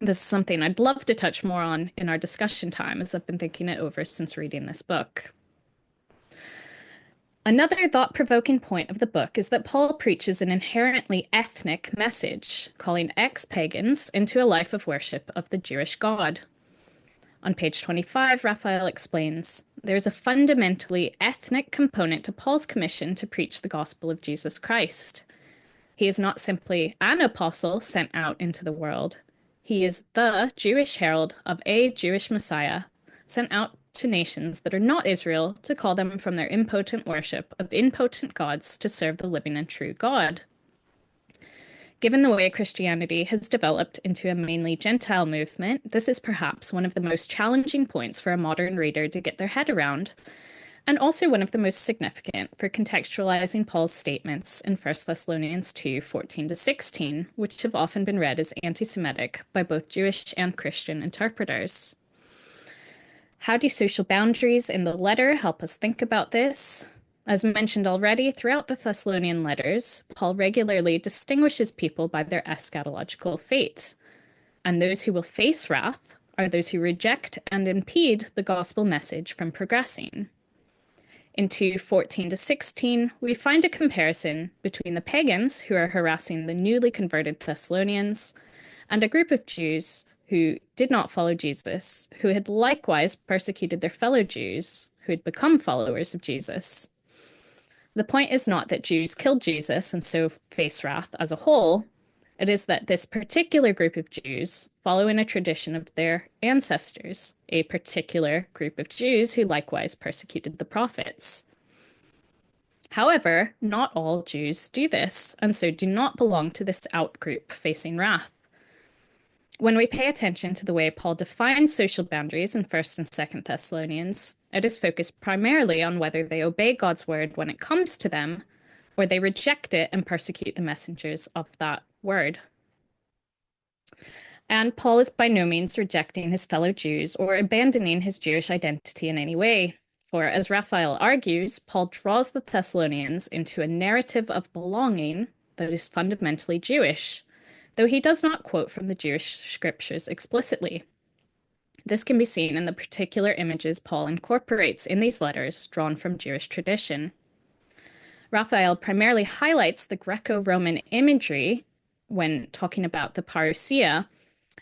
This is something I'd love to touch more on in our discussion time, as I've been thinking it over since reading this book. Another thought-provoking point of the book is that Paul preaches an inherently ethnic message, calling ex-pagans into a life of worship of the Jewish God. On page 25, Raphael explains, there's a fundamentally ethnic component to Paul's commission to preach the gospel of Jesus Christ. He is not simply an apostle sent out into the world. He is the Jewish herald of a Jewish Messiah, sent out to nations that are not Israel to call them from their impotent worship of impotent gods to serve the living and true God. Given the way Christianity has developed into a mainly Gentile movement, this is perhaps one of the most challenging points for a modern reader to get their head around, and also one of the most significant for contextualizing Paul's statements in 1 Thessalonians 2:14-16, which have often been read as anti-Semitic by both Jewish and Christian interpreters. How do social boundaries in the letter help us think about this? As mentioned already, throughout the Thessalonian letters, Paul regularly distinguishes people by their eschatological fate, and those who will face wrath are those who reject and impede the gospel message from progressing. In 2:14-16, we find a comparison between the pagans who are harassing the newly converted Thessalonians and a group of Jews who did not follow Jesus, who had likewise persecuted their fellow Jews, who had become followers of Jesus. The point is not that Jews killed Jesus and so face wrath as a whole. It is that this particular group of Jews follow in a tradition of their ancestors, a particular group of Jews who likewise persecuted the prophets. However, not all Jews do this, and so do not belong to this outgroup facing wrath. When we pay attention to the way Paul defines social boundaries in 1st and 2nd Thessalonians, it is focused primarily on whether they obey God's word when it comes to them, or they reject it and persecute the messengers of that word. And Paul is by no means rejecting his fellow Jews or abandoning his Jewish identity in any way. For as Raphael argues, Paul draws the Thessalonians into a narrative of belonging that is fundamentally Jewish, though he does not quote from the Jewish scriptures explicitly. This can be seen in the particular images Paul incorporates in these letters drawn from Jewish tradition. Raphael primarily highlights the Greco-Roman imagery when talking about the parousia,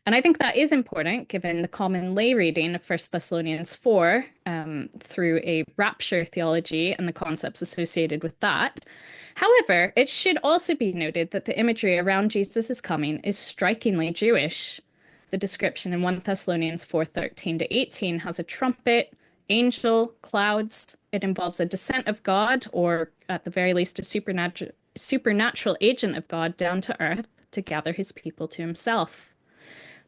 and I think that is important given the common lay reading of 1 Thessalonians 4 through a rapture theology and the concepts associated with that. However, it should also be noted that the imagery around Jesus' coming is strikingly Jewish. The description in 1 Thessalonians 4:13-18 has a trumpet, angel, clouds. It involves a descent of God, or at the very least, a supernatural agent of God down to earth to gather his people to himself.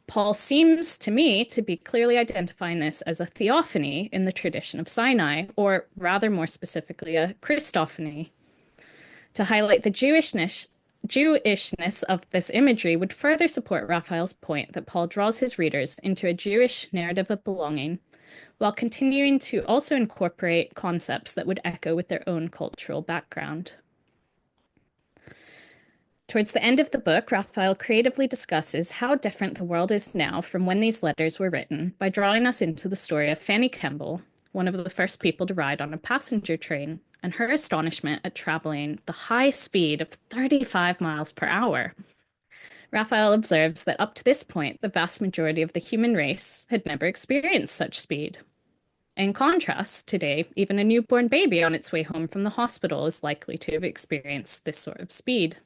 Paul seems to me to be clearly identifying this as a theophany in the tradition of Sinai, or rather more specifically, a Christophany. To highlight the Jewishness of this imagery would further support Raphael's point that Paul draws his readers into a Jewish narrative of belonging, while continuing to also incorporate concepts that would echo with their own cultural background. Towards the end of the book, Raphael creatively discusses how different the world is now from when these letters were written by drawing us into the story of Fanny Kemble, one of the first people to ride on a passenger train, and her astonishment at traveling the high speed of 35 miles per hour. Raphael observes that up to this point, the vast majority of the human race had never experienced such speed. In contrast, today, even a newborn baby on its way home from the hospital is likely to have experienced this sort of speed.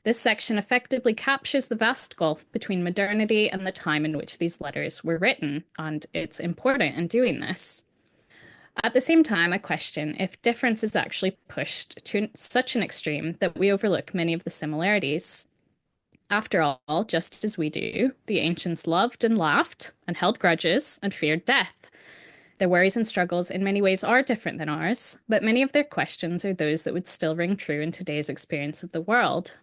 This section effectively captures the vast gulf between modernity and the time in which these letters were written, and it's important in doing this. At the same time, I question if difference is actually pushed to such an extreme that we overlook many of the similarities. After all, just as we do, the ancients loved and laughed and held grudges and feared death. Their worries and struggles in many ways are different than ours, but many of their questions are those that would still ring true in today's experience of the world.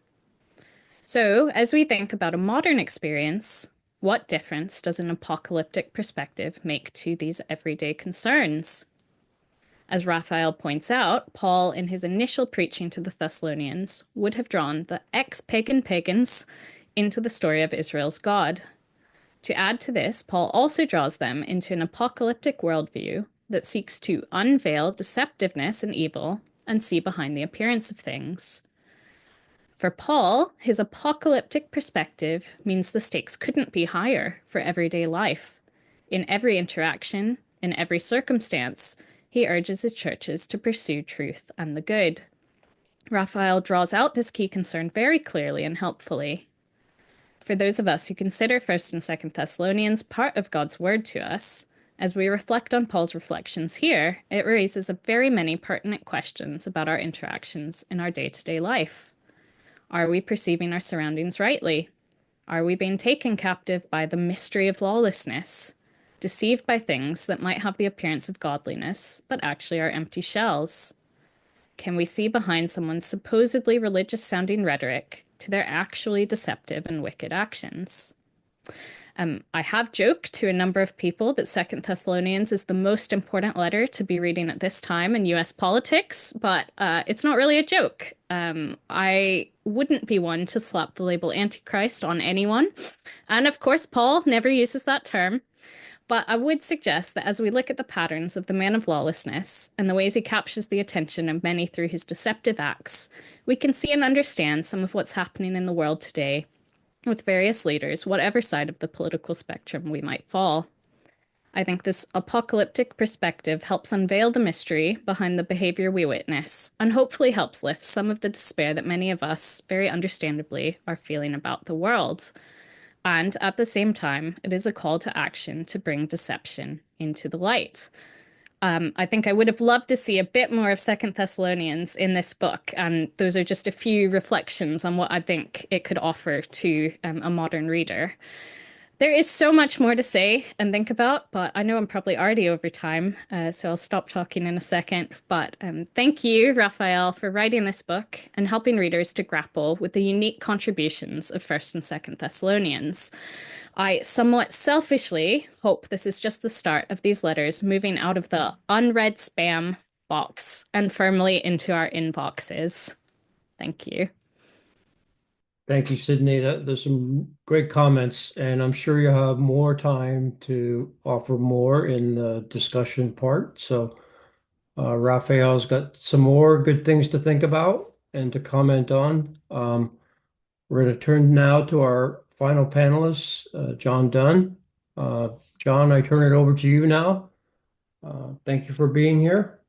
So, as we think about a modern experience, what difference does an apocalyptic perspective make to these everyday concerns? As Raphael points out, Paul, in his initial preaching to the Thessalonians, would have drawn the ex-pagan pagans into the story of Israel's God. To add to this, Paul also draws them into an apocalyptic worldview that seeks to unveil deceptiveness and evil and see behind the appearance of things. For Paul, his apocalyptic perspective means the stakes couldn't be higher for everyday life. In every interaction, in every circumstance, he urges his churches to pursue truth and the good. Raphael draws out this key concern very clearly and helpfully. For those of us who consider 1st and 2nd Thessalonians part of God's word to us, as we reflect on Paul's reflections here, it raises a very many pertinent questions about our interactions in our day-to-day life. Are we perceiving our surroundings rightly? Are we being taken captive by the mystery of lawlessness? Deceived by things that might have the appearance of godliness, but actually are empty shells? Can we see behind someone's supposedly religious-sounding rhetoric to their actually deceptive and wicked actions? I have joked to a number of people that 2nd Thessalonians is the most important letter to be reading at this time in US politics, but it's not really a joke. I wouldn't be one to slap the label Antichrist on anyone. And of course, Paul never uses that term. But I would suggest that as we look at the patterns of the man of lawlessness and the ways he captures the attention of many through his deceptive acts, we can see and understand some of what's happening in the world today with various leaders, whatever side of the political spectrum we might fall. I think this apocalyptic perspective helps unveil the mystery behind the behavior we witness and hopefully helps lift some of the despair that many of us, very understandably, are feeling about the world. And at the same time, it is a call to action to bring deception into the light. I think I would have loved to see a bit more of 2nd Thessalonians in this book, and those are just a few reflections on what I think it could offer to a modern reader. There is so much more to say and think about, but I know I'm probably already over time, so I'll stop talking in a second. But thank you, Raphael, for writing this book and helping readers to grapple with the unique contributions of 1st and 2nd Thessalonians. I somewhat selfishly hope this is just the start of these letters moving out of the unread spam box and firmly into our inboxes. Thank you. Thank you, Sydney. There's some great comments, and I'm sure you'll have more time to offer more in the discussion part. So Raphael's got some more good things to think about and to comment on. We're going to turn now to our final panelist, John Dunn. John, I turn it over to you now. Thank you for being here.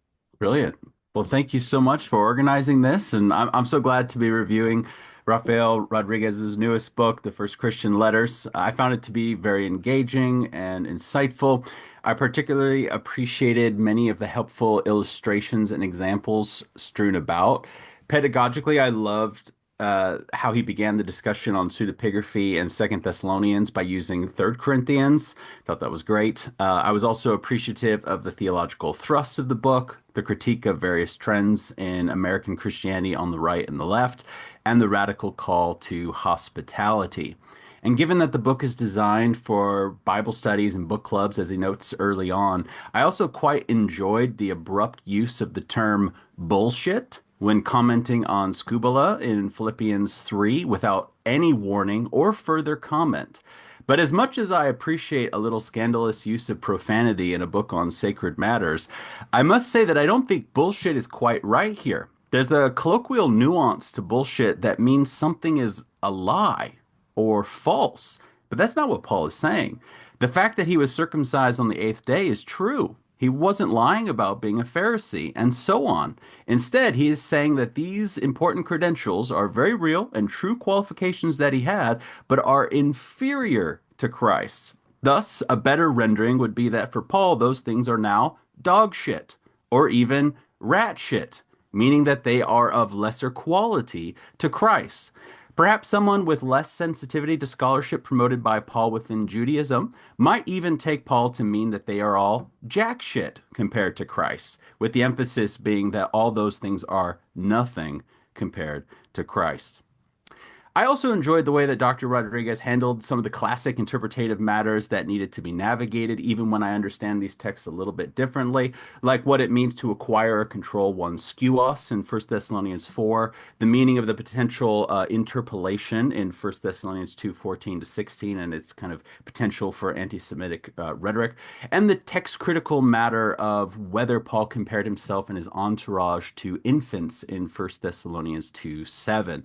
Brilliant. Well, thank you so much for organizing this, and I'm so glad to be reviewing Rafael Rodriguez's newest book, The First Christian Letters. I found it to be very engaging and insightful. I particularly appreciated many of the helpful illustrations and examples strewn about. Pedagogically, I loved how he began the discussion on pseudepigraphy and Second Thessalonians by using Third Corinthians. Thought that was great. I was also appreciative of the theological thrust of the book, the critique of various trends in American Christianity on the right and the left, and the radical call to hospitality. And given that the book is designed for Bible studies and book clubs, as he notes early on, I also quite enjoyed the abrupt use of the term bullshit when commenting on Scubala in Philippians 3 without any warning or further comment. But as much as I appreciate a little scandalous use of profanity in a book on sacred matters, I must say that I don't think bullshit is quite right here. There's a colloquial nuance to bullshit that means something is a lie or false, but that's not what Paul is saying. The fact that he was circumcised on the 8th day is true. He wasn't lying about being a Pharisee, and so on. Instead, he is saying that these important credentials are very real and true qualifications that he had, but are inferior to Christ's. Thus, a better rendering would be that for Paul, those things are now dog shit or even rat shit, meaning that they are of lesser quality to Christ. Perhaps someone with less sensitivity to scholarship promoted by Paul within Judaism might even take Paul to mean that they are all jack shit compared to Christ, with the emphasis being that all those things are nothing compared to Christ. I also enjoyed the way that Dr. Rodriguez handled some of the classic interpretative matters that needed to be navigated, even when I understand these texts a little bit differently, like what it means to acquire or control one's skeuos in 1 Thessalonians 4, the meaning of the potential interpolation in 1 Thessalonians 2, 14 to 16, and its kind of potential for anti-Semitic rhetoric, and the text-critical matter of whether Paul compared himself and his entourage to infants in 1 Thessalonians 2, 7.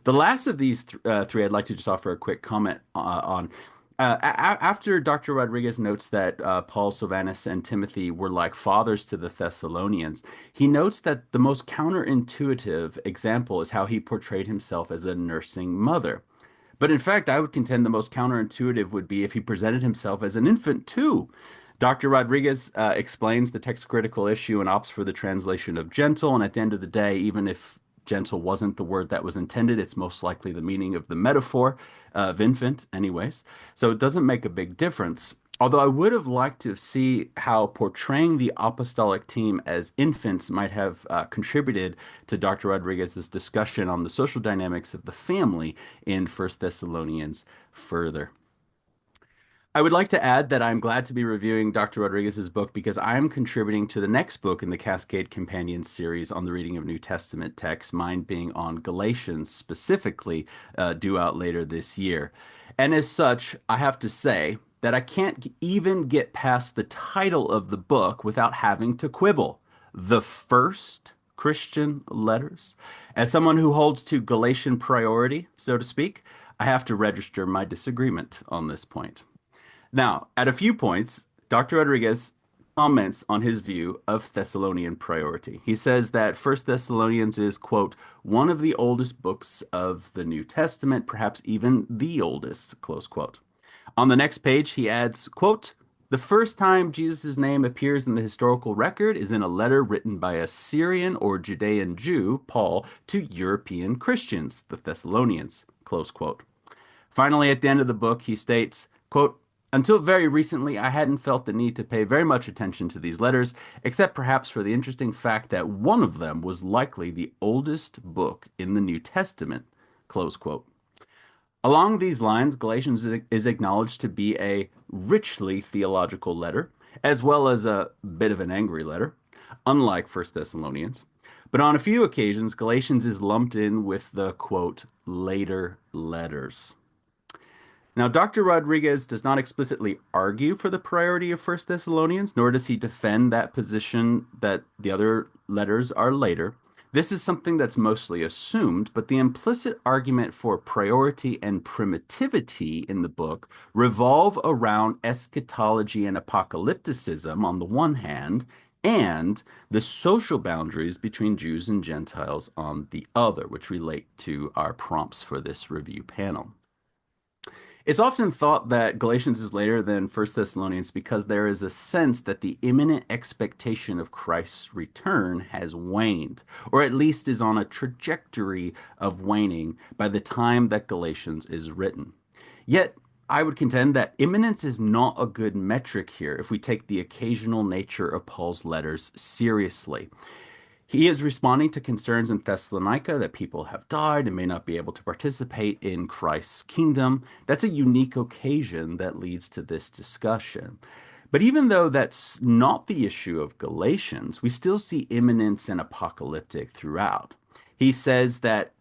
The last of these three, I'd like to just offer a quick comment on. After Dr. Rodriguez notes that Paul, Silvanus, and Timothy were like fathers to the Thessalonians, he notes that the most counterintuitive example is how he portrayed himself as a nursing mother. But in fact, I would contend the most counterintuitive would be if he presented himself as an infant too. Dr. Rodriguez explains the text critical issue and opts for the translation of gentle. And at the end of the day, even if gentle wasn't the word that was intended, it's most likely the meaning of the metaphor of infant, anyways. So it doesn't make a big difference. Although I would have liked to see how portraying the apostolic team as infants might have contributed to Dr. Rodriguez's discussion on the social dynamics of the family in 1 Thessalonians further. I would like to add that I'm glad to be reviewing Dr. Rodriguez's book because I'm contributing to the next book in the Cascade Companion series on the reading of New Testament texts, mine being on Galatians specifically, due out later this year. And as such, I have to say that I can't even get past the title of the book without having to quibble. The First Christian Letters. As someone who holds to Galatian priority, so to speak, I have to register my disagreement on this point. Now, at a few points, Dr. Rodriguez comments on his view of Thessalonian priority. He says that 1 Thessalonians is, quote, one of the oldest books of the New Testament, perhaps even the oldest, close quote. On the next page, he adds, quote, the first time Jesus' name appears in the historical record is in a letter written by a Syrian or Judean Jew, Paul, to European Christians, the Thessalonians, close quote. Finally, at the end of the book, he states, quote, until very recently, I hadn't felt the need to pay very much attention to these letters, except perhaps for the interesting fact that one of them was likely the oldest book in the New Testament, close quote. Along these lines, Galatians is acknowledged to be a richly theological letter, as well as a bit of an angry letter, unlike 1 Thessalonians. But on a few occasions, Galatians is lumped in with the, quote, later letters. Now, Dr. Rodriguez does not explicitly argue for the priority of 1 Thessalonians, nor does he defend that position that the other letters are later. This is something that's mostly assumed, but the implicit argument for priority and primitivity in the book revolve around eschatology and apocalypticism on the one hand, and the social boundaries between Jews and Gentiles on the other, which relate to our prompts for this review panel. It's often thought that Galatians is later than 1 Thessalonians because there is a sense that the imminent expectation of Christ's return has waned, or at least is on a trajectory of waning by the time that Galatians is written. Yet, I would contend that imminence is not a good metric here if we take the occasional nature of Paul's letters seriously. He is responding to concerns in Thessalonica that people have died and may not be able to participate in Christ's kingdom. That's a unique occasion that leads to this discussion. But even though that's not the issue of Galatians, we still see imminence and apocalyptic throughout. He says that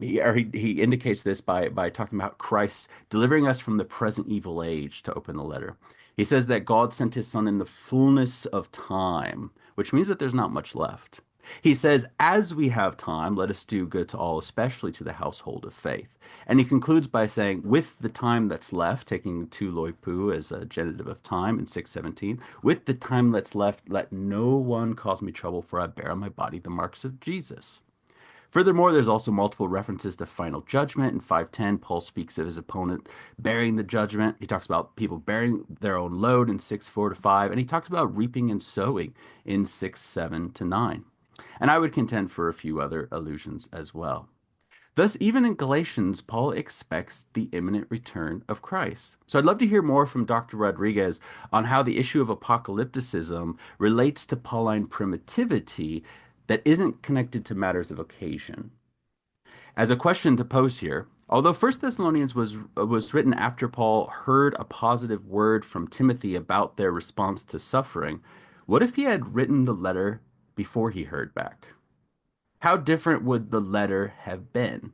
he indicates this by talking about Christ delivering us from the present evil age to open the letter. He says that God sent his son in the fullness of time, which means that there's not much left. He says, as we have time, let us do good to all, especially to the household of faith. And he concludes by saying, with the time that's left, taking tu loipu as a genitive of time in 6:17, with the time that's left, let no one cause me trouble, for I bear on my body the marks of Jesus. Furthermore, there's also multiple references to final judgment. In 5:10, Paul speaks of his opponent bearing the judgment. He talks about people bearing their own load in 6:4-5, and he talks about reaping and sowing in 6:7-9. And I would contend for a few other allusions as well. Thus, even in Galatians, Paul expects the imminent return of Christ. So I'd love to hear more from Dr. Rodriguez on how the issue of apocalypticism relates to Pauline primitivity that isn't connected to matters of occasion. As a question to pose here, although First Thessalonians was written after Paul heard a positive word from Timothy about their response to suffering, what if he had written the letter before he heard back? How different would the letter have been?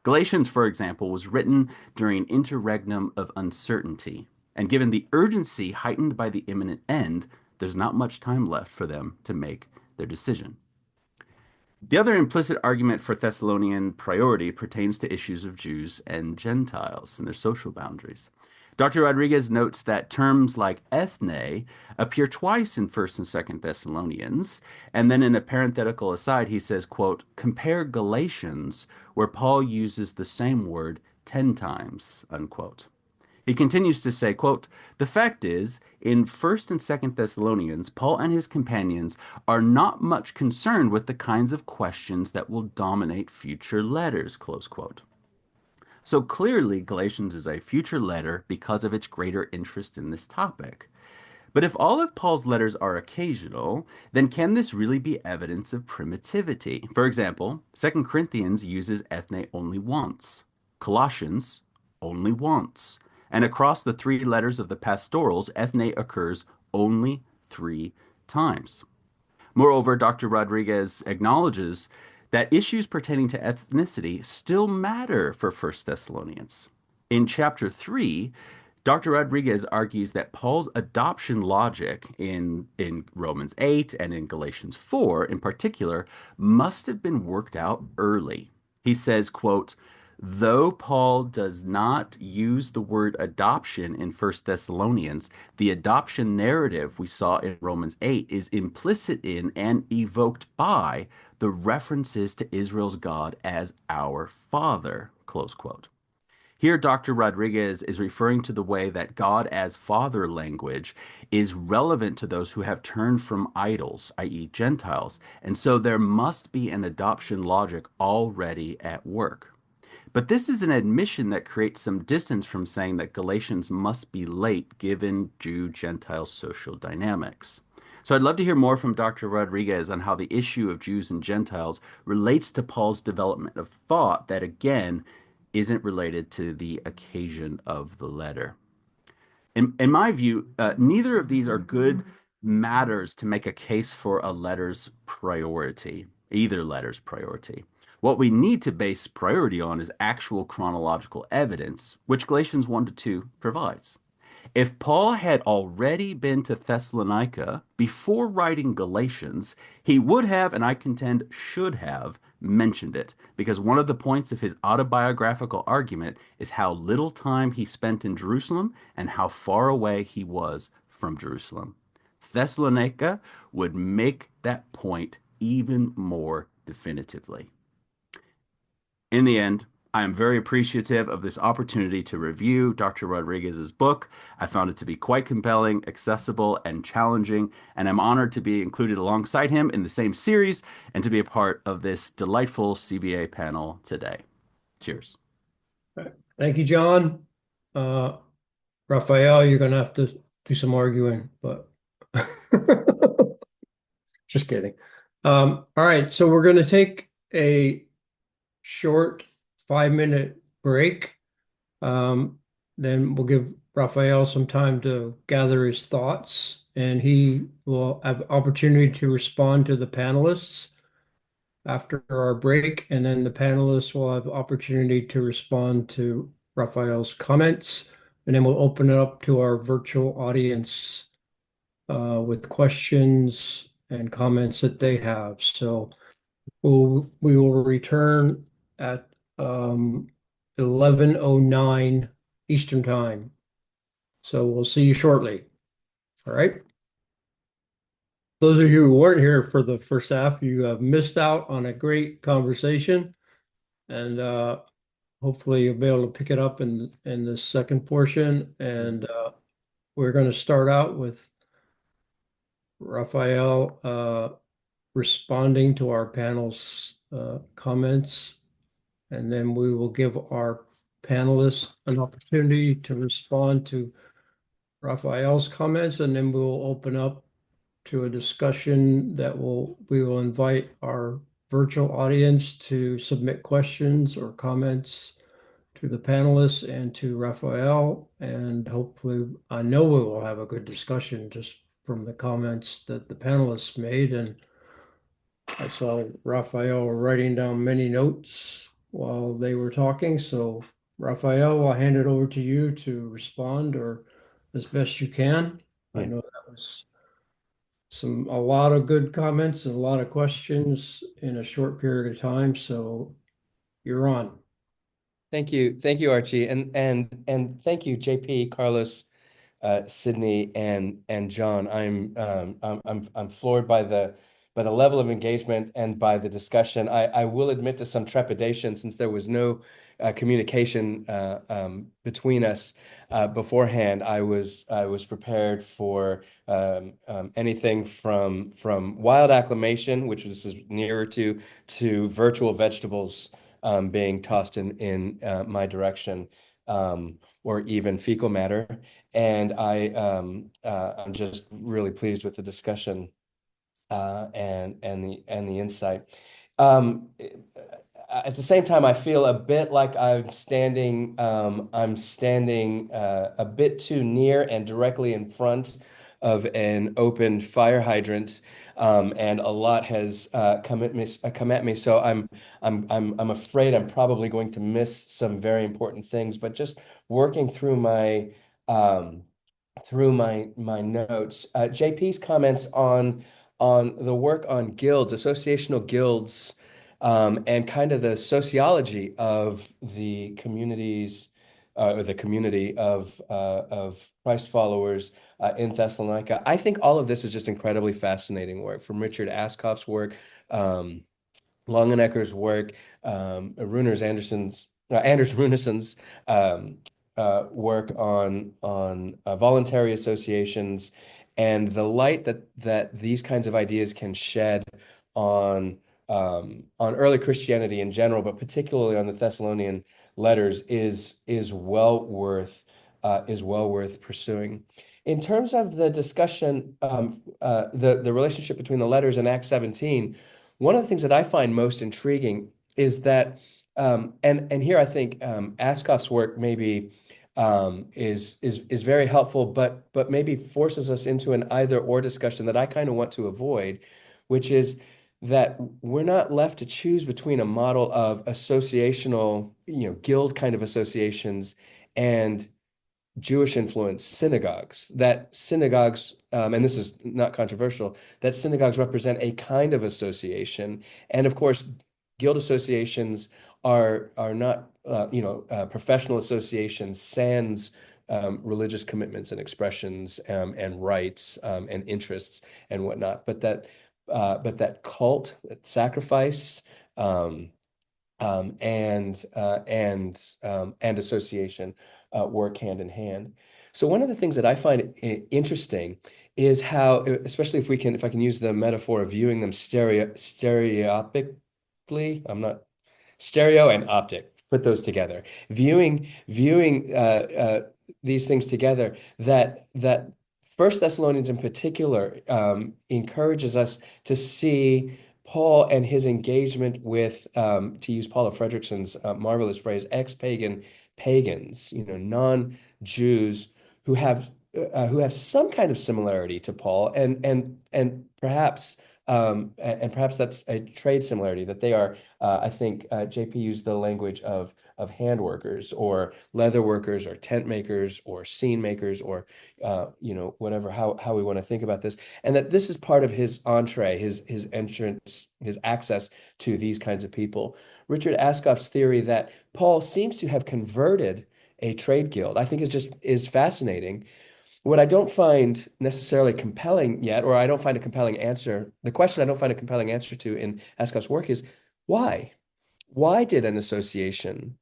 Galatians, for example, was written during an interregnum of uncertainty, and given the urgency heightened by the imminent end, there's not much time left for them to make their decision. The other implicit argument for Thessalonian priority pertains to issues of Jews and Gentiles and their social boundaries. Dr. Rodriguez notes that terms like ethne appear twice in 1st and 2nd Thessalonians, and then in a parenthetical aside, he says, quote, compare Galatians, where Paul uses the same word 10 times, unquote. He continues to say, quote, the fact is, in 1st and 2nd Thessalonians, Paul and his companions are not much concerned with the kinds of questions that will dominate future letters, close quote. So clearly, Galatians is a future letter because of its greater interest in this topic. But if all of Paul's letters are occasional, then can this really be evidence of primitivity? For example, 2 Corinthians uses ethne only once, Colossians only once, and across the 3 letters of the pastorals, ethne occurs only 3 times. Moreover, Dr. Rodriguez acknowledges that issues pertaining to ethnicity still matter for 1st Thessalonians. In chapter 3, Dr. Rodriguez argues that Paul's adoption logic in Romans 8 and in Galatians 4 in particular must have been worked out early. He says, quote, though Paul does not use the word adoption in 1 Thessalonians, the adoption narrative we saw in Romans 8 is implicit in and evoked by the references to Israel's God as our Father, close quote. Here, Dr. Rodriguez is referring to the way that God as Father language is relevant to those who have turned from idols, i.e., Gentiles, and so there must be an adoption logic already at work. But this is an admission that creates some distance from saying that Galatians must be late given Jew-Gentile social dynamics. So I'd love to hear more from Dr. Rodriguez on how the issue of Jews and Gentiles relates to Paul's development of thought that, again, isn't related to the occasion of the letter. In my view, neither of these are good matters to make a case for a letter's priority, either letter's priority. What we need to base priority on is actual chronological evidence, which Galatians 1-2 provides. If Paul had already been to Thessalonica before writing Galatians, he would have, and I contend should have, mentioned it, because one of the points of his autobiographical argument is how little time he spent in Jerusalem and how far away he was from Jerusalem. Thessalonica would make that point even more definitively. In the end, I am very appreciative of this opportunity to review Dr. Rodriguez's book. I found it to be quite compelling, accessible, and challenging, and I'm honored to be included alongside him in the same series and to be a part of this delightful CBA panel today. Cheers. Thank you, John. Rafael, you're going to have to do some arguing, but just kidding. All right, so we're going to take a short 5-minute break. Then we'll give Rafael some time to gather his thoughts, and he will have opportunity to respond to the panelists after our break, and then the panelists will have opportunity to respond to Rafael's comments, and then we'll open it up to our virtual audience with questions and comments that they have. So we will return at 11:09 Eastern Time. So we'll see you shortly. All right. Those of you who weren't here for the first half, you have missed out on a great conversation, and hopefully you'll be able to pick it up in the second portion. And we're going to start out with Rafael responding to our panel's comments, and then we will give our panelists an opportunity to respond to Rafael's comments, and then we'll open up to a discussion that we will invite our virtual audience to submit questions or comments to the panelists and to Rafael. And hopefully, I know we will have a good discussion just from the comments that the panelists made. And I saw Rafael writing down many notes while they were talking. So, Rafael, I'll hand it over to you to respond or as best you can. I know that was a lot of good comments and a lot of questions in a short period of time. So you're on. Thank you, Archie, and thank you, JP, Carlos, Sydney, and John. I'm floored by the level of engagement and by the discussion. I will admit to some trepidation since there was no communication between us beforehand. I was prepared for anything from wild acclamation, which is nearer to virtual vegetables being tossed in my direction, or even fecal matter. And I'm just really pleased with the discussion and the insight. At the same time, I feel a bit like I'm standing a bit too near and directly in front of an open fire hydrant, and a lot has come at me. So I'm afraid I'm probably going to miss some very important things. But just working through my notes, JP's comments on the work on guilds, associational guilds, and kind of the sociology of the communities, or the community of Christ followers in Thessalonica. I think all of this is just incredibly fascinating work, from Richard Askoff's work, Longenecker's work, Anders Runeson's work on voluntary associations, and the light that these kinds of ideas can shed on early Christianity in general, but particularly on the Thessalonian letters, is well worth pursuing. In terms of the discussion, the relationship between the letters and Acts 17, one of the things that I find most intriguing is that, and here I think Askoff's work maybe is very helpful, but maybe forces us into an either or discussion that I kind of want to avoid, which is that we're not left to choose between a model of associational, guild kind of associations and Jewish influence synagogues. That synagogues, and this is not controversial, that synagogues represent a kind of association. And of course, guild associations are not, professional associations sans religious commitments and expressions, and rights, and interests and whatnot. But that cult, that sacrifice, and association work hand in hand. So one of the things that I find interesting is how, especially if I can use the metaphor of viewing them stereopically, stereo and optic, put those together, viewing these things together, that First Thessalonians in particular encourages us to see Paul and his engagement with, to use Paula Fredrickson's marvelous phrase, ex-pagan pagans, non-Jews who have some kind of similarity to Paul, and perhaps and perhaps that's a trade similarity, that they are, I think JP used the language of hand workers or leather workers or tent makers or scene makers or whatever, how we want to think about this, and that this is part of his entree, his entrance, his access to these kinds of people. Richard Ascoff's theory that Paul seems to have converted a trade guild, I think is fascinating. What I don't find necessarily compelling yet, or I don't find a compelling answer, the question I don't find a compelling answer to in Ascoff's work is why? Why did an association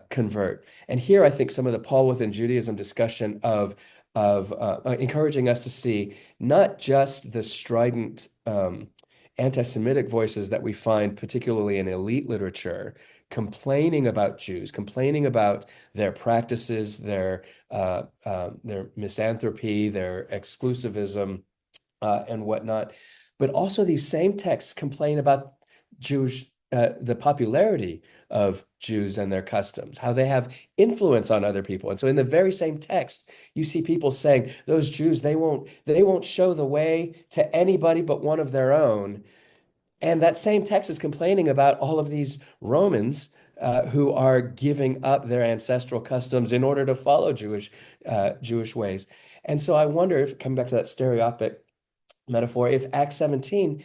convert? And here I think some of the Paul within Judaism discussion of encouraging us to see not just the strident anti-Semitic voices that we find particularly in elite literature, complaining about Jews, complaining about their practices, their misanthropy, their exclusivism, and whatnot. But also these same texts complain about the popularity of Jews and their customs, how they have influence on other people. And so in the very same text, you see people saying, those Jews, they won't show the way to anybody but one of their own. And that same text is complaining about all of these Romans who are giving up their ancestral customs in order to follow Jewish ways. And so I wonder if, coming back to that stereotypic metaphor, if Acts 17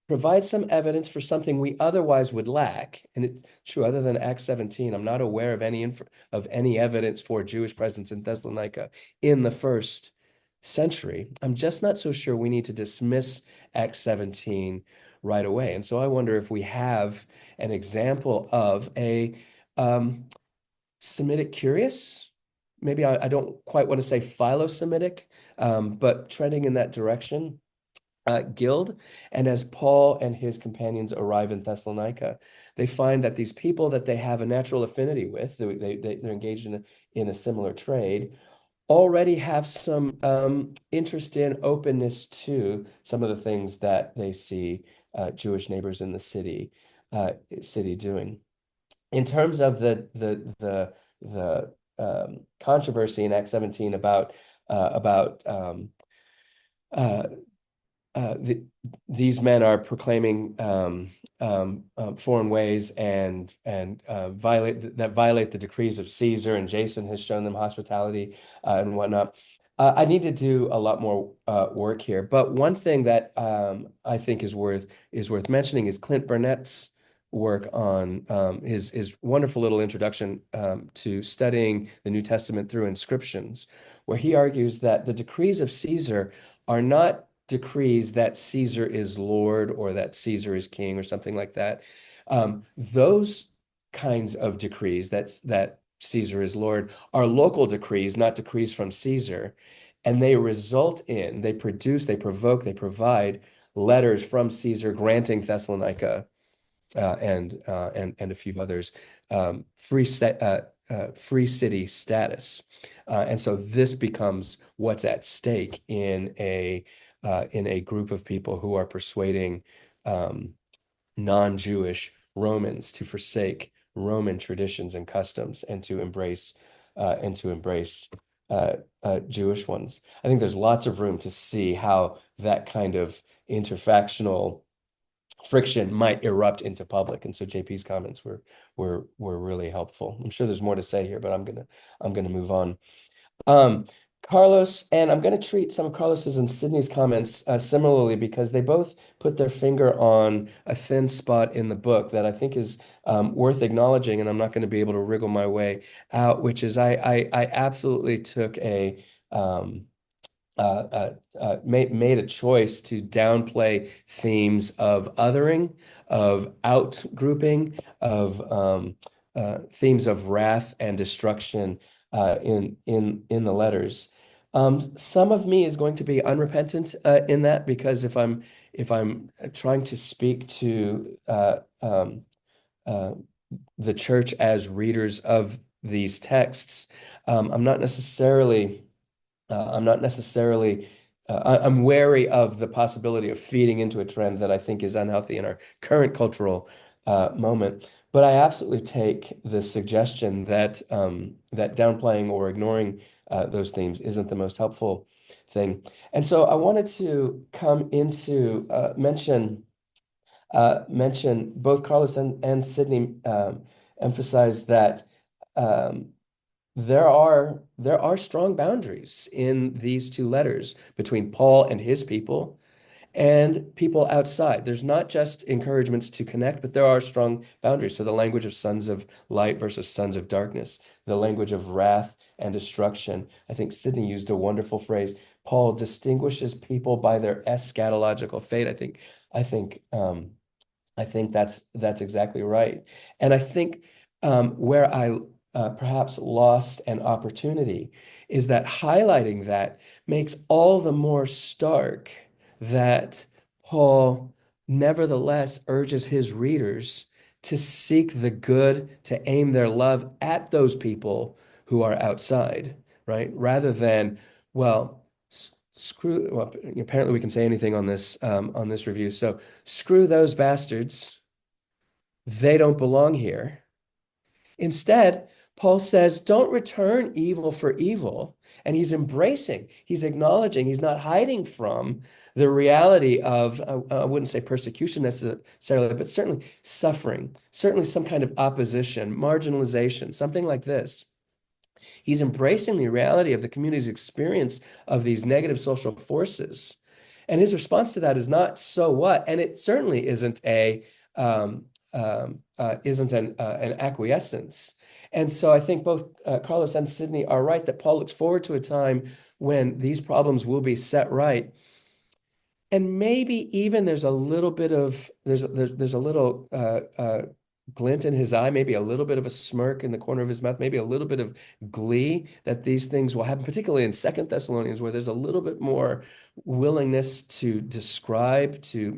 provides some evidence for something we otherwise would lack. And it's true, other than Acts 17, I'm not aware of any evidence for Jewish presence in Thessalonica in the first century. I'm just not so sure we need to dismiss Acts 17 right away. And so I wonder if we have an example of a Semitic curious, maybe I don't quite want to say philo-Semitic, but trending in that direction, guild. And as Paul and his companions arrive in Thessalonica, they find that these people that they have a natural affinity with, they're engaged in a similar trade, already have some interest in openness to some of the things that they see Jewish neighbors in the city doing. In terms of the controversy in Acts 17 about these men are proclaiming foreign ways and violate the decrees of Caesar, and Jason has shown them hospitality and whatnot. I need to do a lot more work here, but one thing that I think is worth mentioning is Clint Burnett's work on his wonderful little introduction to studying the New Testament through inscriptions, where he argues that the decrees of Caesar are not decrees that Caesar is Lord or that Caesar is king or something like that. Those kinds of decrees that Caesar is Lord are local decrees, not decrees from Caesar. And they provide letters from Caesar granting Thessalonica and a few others free city status. And so this becomes what's at stake in a group of people who are persuading non-Jewish Romans to forsake Roman traditions and customs and to embrace Jewish ones. I think there's lots of room to see how that kind of interfactional friction might erupt into public. And so JP's comments were really helpful. I'm sure there's more to say here, but I'm gonna move on. Carlos, and I'm going to treat some of Carlos's and Sydney's comments similarly, because they both put their finger on a thin spot in the book that I think is worth acknowledging, and I'm not going to be able to wriggle my way out, which is I absolutely took made a choice to downplay themes of othering, of outgrouping, of themes of wrath and destruction in the letters. Some of me is going to be unrepentant in that, because if I'm trying to speak to the church as readers of these texts, I'm wary of the possibility of feeding into a trend that I think is unhealthy in our current cultural moment. But I absolutely take the suggestion that that downplaying or ignoring those themes isn't the most helpful thing. And so I wanted to come into mention both Carlos and Sydney emphasize that um, there are strong boundaries in these two letters between Paul and his people and people outside. There's not just encouragements to connect, but there are strong boundaries. So the language of sons of light versus sons of darkness, the language of wrath and destruction. I think Sydney used a wonderful phrase. Paul distinguishes people by their eschatological fate. I think I think that's exactly right. And I think where I perhaps lost an opportunity is that highlighting that makes all the more stark that Paul nevertheless urges his readers to seek the good, to aim their love at those people who are outside, right? Rather than, well, screw, well, apparently we can say anything on this review. So screw those bastards. They don't belong here. Instead, Paul says, don't return evil for evil. And he's embracing, he's acknowledging, he's not hiding from the reality of, I wouldn't say persecution necessarily, but certainly suffering, certainly some kind of opposition, marginalization, something like this. He's embracing the reality of the community's experience of these negative social forces. And his response to that is not so what, and it certainly isn't an acquiescence. And so I think both Carlos and Sydney are right that Paul looks forward to a time when these problems will be set right. And maybe even there's a little bit of there's a little glint in his eye, maybe a little bit of a smirk in the corner of his mouth, maybe a little bit of glee that these things will happen, particularly in Second Thessalonians, where there's a little bit more willingness to describe, to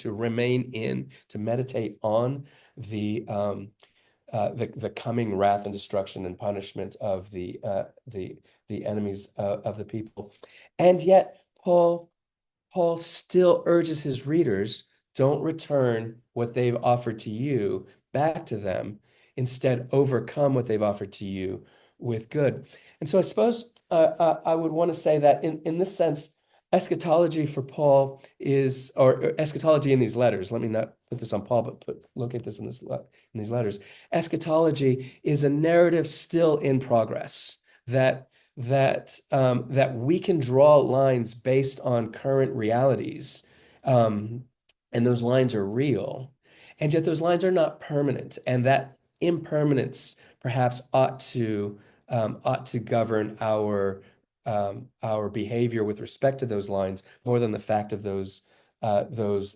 remain in, to meditate on the coming wrath and destruction and punishment of the enemies of the people. And yet Paul still urges his readers, don't return what they've offered to you back to them. Instead, overcome what they've offered to you with good. And so I suppose I would want to say that in this sense, eschatology for Paul is, or eschatology in these letters, let me not put this on Paul, but locate this in these letters. Eschatology is a narrative still in progress that we can draw lines based on current realities, and those lines are real, and yet those lines are not permanent, and that impermanence perhaps ought to govern our behavior with respect to those lines more than the fact of those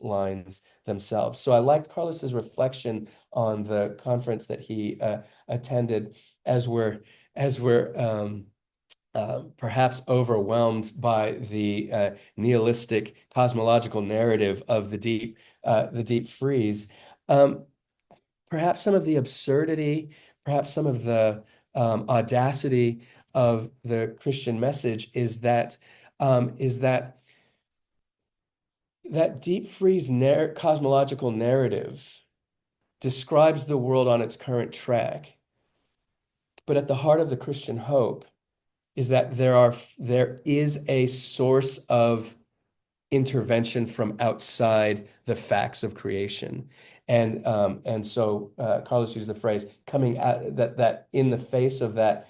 lines themselves. So I liked Carlos's reflection on the conference that he attended as we're perhaps overwhelmed by the nihilistic cosmological narrative of the deep freeze. Perhaps some of the absurdity, perhaps some of the audacity of the Christian message is that that deep freeze cosmological narrative describes the world on its current track, but at the heart of the Christian hope is that there is a source of intervention from outside the facts of creation. And so Carlos used the phrase coming at that in the face of that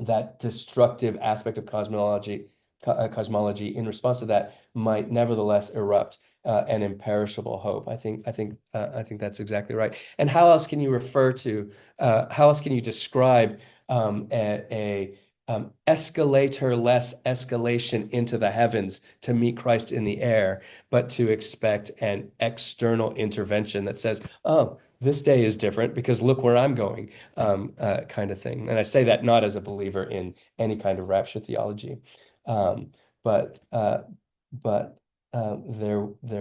that destructive aspect of cosmology, in response to that might nevertheless erupt an imperishable hope. I think that's exactly right. And how else can you refer to how else can you describe a escalator-less escalation into the heavens to meet Christ in the air, but to expect an external intervention that says, oh, this day is different because look where I'm going, kind of thing. And I say that not as a believer in any kind of rapture theology, but there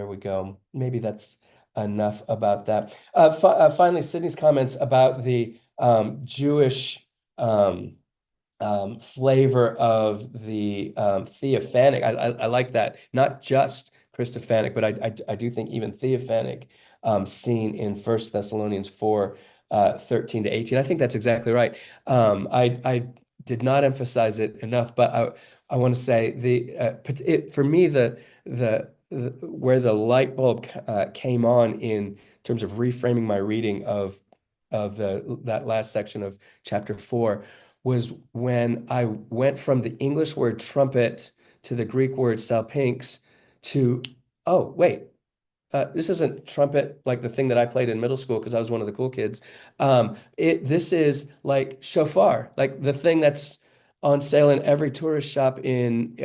we go. Maybe that's enough about that. Finally, Sydney's comments about the Jewish flavor of the theophanic. I like that. Not just Christophanic, but I do think even theophanic seen in 1 Thessalonians 4, 13 to 18. I think that's exactly right. I did not emphasize it enough, but I want to say for me where the light bulb came on in terms of reframing my reading of that last section of chapter 4 was when I went from the English word trumpet to the Greek word salpinx to, oh, wait, this isn't trumpet like the thing that I played in middle school because I was one of the cool kids. This is like shofar, like the thing that's on sale in every tourist shop in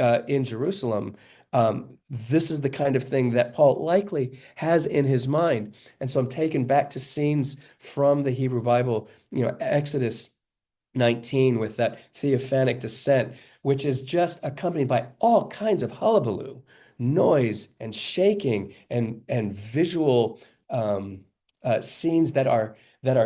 Jerusalem. This is the kind of thing that Paul likely has in his mind. And so I'm taken back to scenes from the Hebrew Bible, Exodus 19 with that theophanic descent, which is just accompanied by all kinds of hullabaloo, noise and shaking and visual scenes that are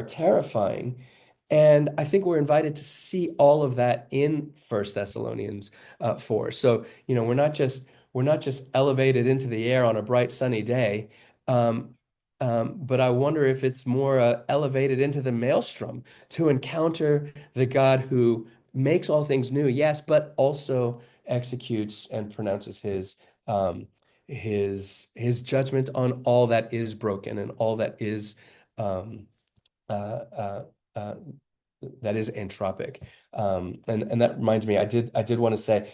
terrifying. And I think we're invited to see all of that in 1 Thessalonians 4. So, we're not just elevated into the air on a bright sunny day. But I wonder if it's more elevated into the maelstrom to encounter the God who makes all things new, yes, but also executes and pronounces his judgment on all that is broken and all that is um, uh, uh, uh, entropic. And that reminds me, I did want to say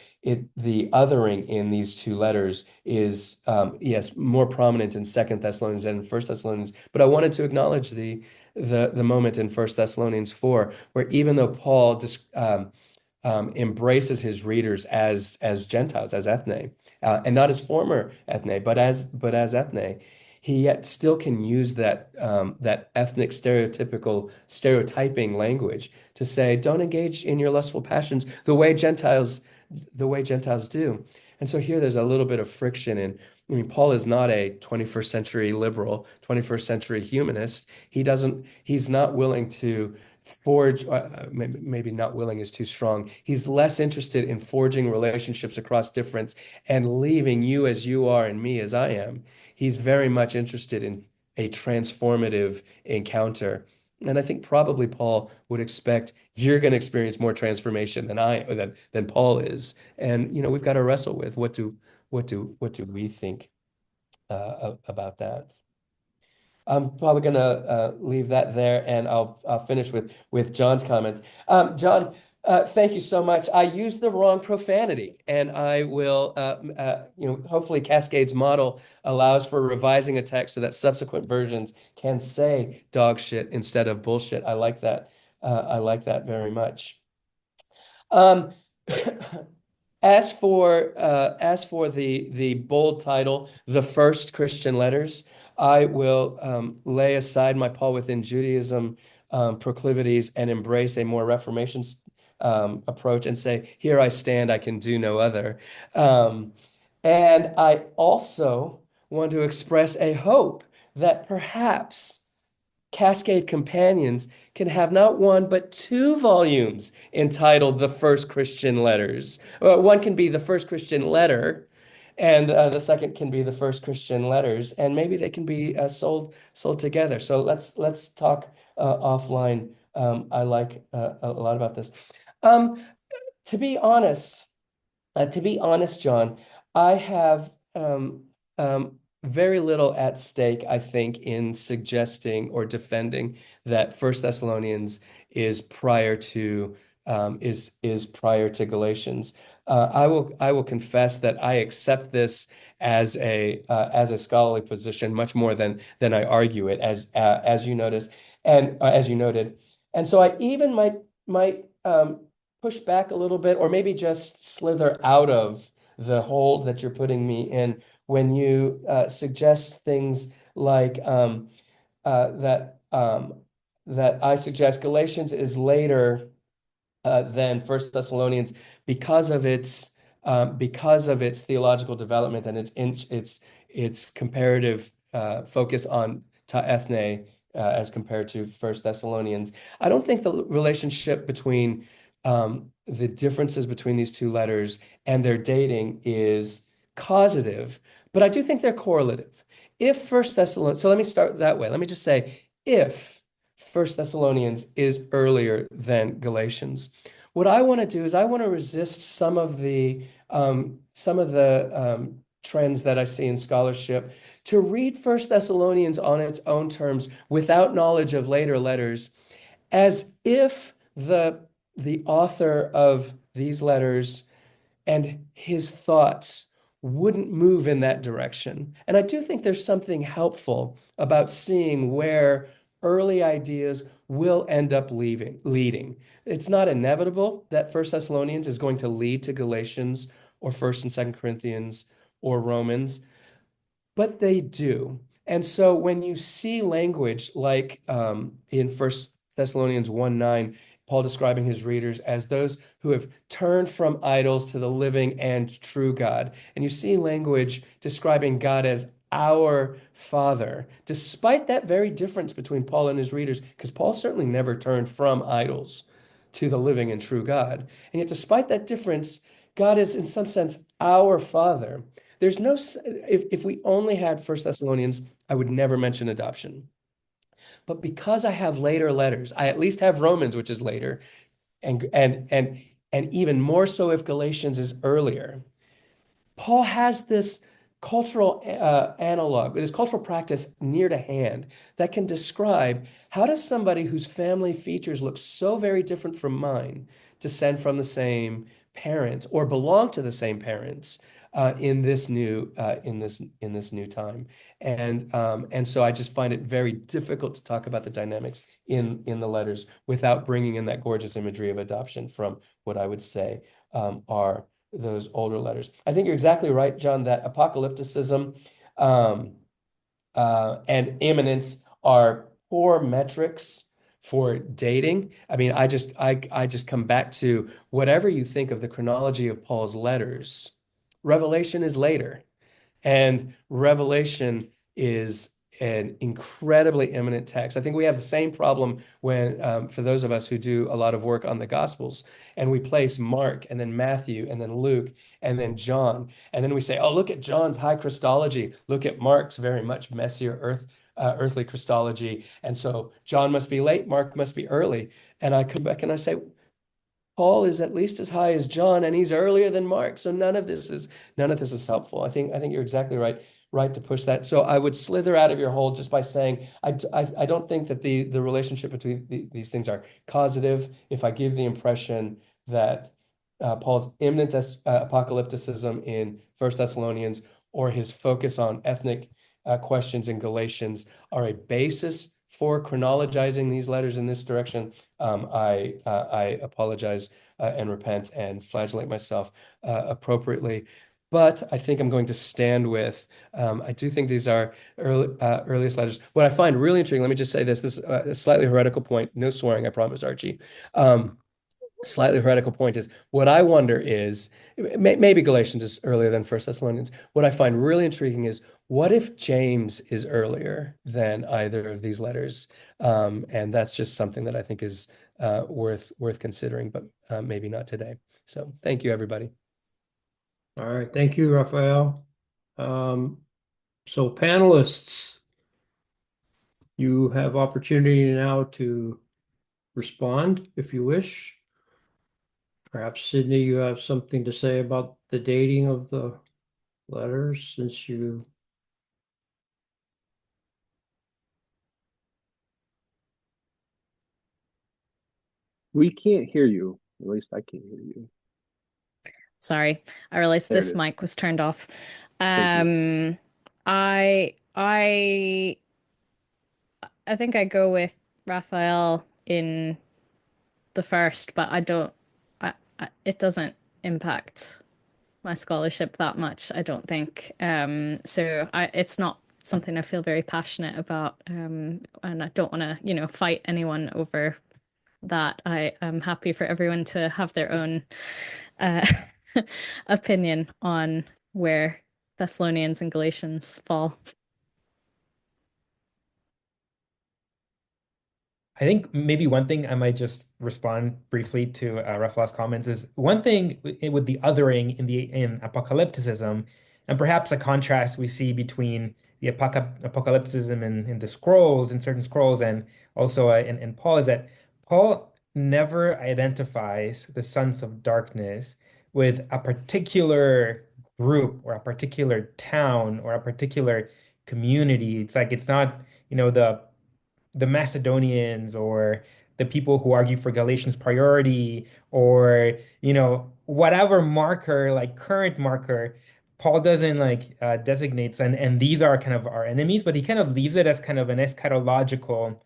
the othering in these two letters is yes, more prominent in 2 Thessalonians than in 1 Thessalonians. But I wanted to acknowledge the moment in 1 Thessalonians 4, where even though Paul embraces his readers as Gentiles, as ethne, and not as former ethne, but as ethne, he yet still can use that ethnic stereotyping language to say, don't engage in your lustful passions the way Gentiles do. And so here there's a little bit of friction in. I mean, Paul is not a 21st century liberal, 21st century humanist. He's not willing to forge, maybe not willing is too strong. He's less interested in forging relationships across difference and leaving you as you are and me as I am. He's very much interested in a transformative encounter. And I think probably Paul would expect you're going to experience more transformation than Paul is. And we've got to wrestle with what do we think about that. I'm probably going to leave that there, and I'll finish with John's comments. John, thank you so much. I used the wrong profanity, and I will, hopefully Cascade's model allows for revising a text so that subsequent versions can say dog shit instead of bullshit. I like that. I like that very much. Um, as for the bold title, The First Christian Letters, I will lay aside my Paul within Judaism proclivities and embrace a more Reformation approach and say, here I stand, I can do no other. And I also want to express a hope that perhaps Cascade Companions can have not one, but two volumes entitled The First Christian Letters. One can be The First Christian Letter, and the second can be The First Christian Letters, and maybe they can be sold together. So let's talk offline. I like a lot about this. To be honest, John, I have very little at stake, I think, in suggesting or defending that First Thessalonians is prior to Galatians. I will confess that I accept this as a scholarly position much more than I argue it, as you noticed and as you noted, and so I even might push back a little bit, or maybe just slither out of the hole that you're putting me in when you suggest things like that I suggest Galatians is later than First Thessalonians because of its theological development and its comparative focus on ta ethne as compared to First Thessalonians. I don't think the relationship between the differences between these two letters and their dating is causative, but I do think they're correlative. if First Thessalonians, so let me start that way. Let me just say, if First Thessalonians is earlier than Galatians, what I want to do is I want to resist some of the trends that I see in scholarship to read First Thessalonians on its own terms without knowledge of later letters, as if the author of these letters and his thoughts wouldn't move in that direction. And I do think there's something helpful about seeing where early ideas will end up leading. It's not inevitable that First Thessalonians is going to lead to Galatians or First and Second Corinthians or Romans, but they do. And so when you see language like in First Thessalonians 1:9, Paul describing his readers as those who have turned from idols to the living and true God, and you see language describing God as our Father, despite that very difference between Paul and his readers, because Paul certainly never turned from idols to the living and true God. And yet, despite that difference, God is in some sense our Father. There's no, if we only had First Thessalonians, I would never mention adoption. But because I have later letters, I at least have Romans, which is later, and even more so if Galatians is earlier. Paul has this cultural analog, this cultural practice near to hand that can describe how does somebody whose family features look so very different from mine descend from the same parents or belong to the same parents in this new time, and so I just find it very difficult to talk about the dynamics in the letters without bringing in that gorgeous imagery of adoption from what I would say are those older letters. I think you're exactly right, John, that apocalypticism and imminence are poor metrics for dating. I mean, I just come back to whatever you think of the chronology of Paul's letters. Revelation is later, and Revelation is an incredibly imminent text. I think we have the same problem when, for those of us who do a lot of work on the Gospels, and we place Mark and then Matthew and then Luke and then John, and then we say, oh, look at John's high Christology. Look at Mark's very much messier earthly Christology. And so John must be late, Mark must be early. And I come back and I say, Paul is at least as high as John, and he's earlier than Mark. So none of this is helpful. I think you're exactly right to push that. So I would slither out of your hole just by saying I don't think that the relationship between these things are causative. If I give the impression that Paul's imminent apocalypticism in First Thessalonians or his focus on ethnic questions in Galatians are a basis for chronologizing these letters in this direction, I apologize and repent and flagellate myself appropriately. But I think I'm going to stand with, I do think these are earliest letters. What I find really intriguing, let me just say this is a slightly heretical point. No swearing, I promise, Archie. Slightly heretical point is what I wonder is maybe Galatians is earlier than First Thessalonians. What I find really intriguing is what if James is earlier than either of these letters? And that's just something that I think is worth considering, but maybe not today. So thank you, everybody. All right, thank you, Rafael. So panelists, you have opportunity now to respond if you wish. Perhaps, Sydney, you have something to say about the dating of the letters since you. We can't hear you. At least I can't hear you. Sorry, I realized There it this is. mic was turned off. Thank you. I think I go with Raphael in the first, but it doesn't impact my scholarship that much, I don't think. So it's not something I feel very passionate about, and I don't want to, fight anyone over that. I am happy for everyone to have their own uh, opinion on where Thessalonians and Galatians fall. I think maybe one thing I might just respond briefly to Rafael's comments is one thing with the othering in apocalypticism, and perhaps a contrast we see between the apocalypticism in the scrolls, in certain scrolls, and also in Paul, is that Paul never identifies the sons of darkness with a particular group or a particular town or a particular community. It's like it's not, the Macedonians or the people who argue for Galatians priority or, whatever marker, like current marker, Paul doesn't like designates and these are kind of our enemies, but he kind of leaves it as kind of an eschatological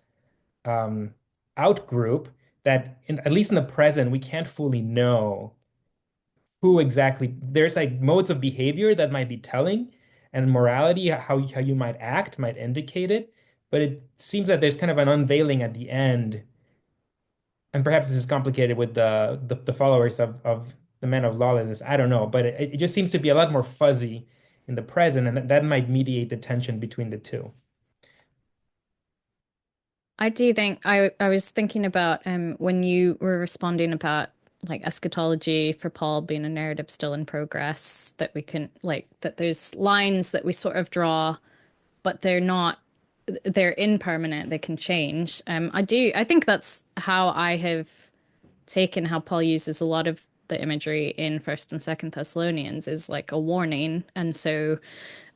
um, outgroup that at least in the present, we can't fully know who exactly. There's like modes of behavior that might be telling, and morality, how you might act might indicate it. But it seems that there's kind of an unveiling at the end, and perhaps this is complicated with the followers of the man of lawlessness. I don't know, but it just seems to be a lot more fuzzy in the present, and that might mediate the tension between the two. I do think I was thinking about when you were responding about like eschatology for Paul being a narrative still in progress, that we can like that there's lines that we sort of draw, but they're impermanent, they can change. I think that's how I have taken how Paul uses a lot of the imagery in First and Second Thessalonians is like a warning. And so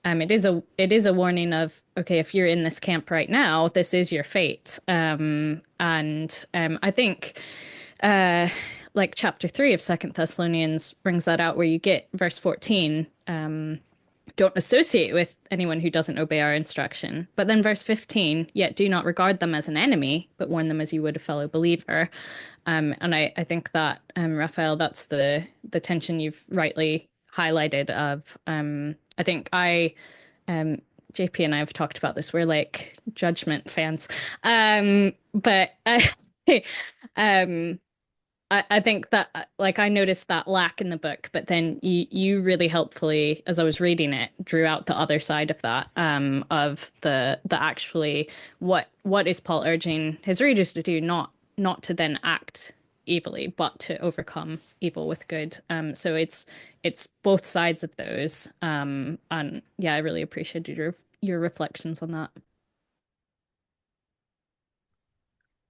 it is a warning of, okay, if you're in this camp right now, this is your fate. And I think like chapter 3 of Second Thessalonians brings that out where you get verse 14. Don't associate with anyone who doesn't obey our instruction. But then verse 15, yet do not regard them as an enemy, but warn them as you would a fellow believer. And I think that, Rafael, that's the tension you've rightly highlighted of, I think JP and I have talked about this. We're like judgment fans. But um, I think that like I noticed that lack in the book, but then you really helpfully, as I was reading it, drew out the other side of that, of the actually what is Paul urging his readers to do, not to then act evilly, but to overcome evil with good. So it's both sides of those. And yeah, I really appreciated your reflections on that.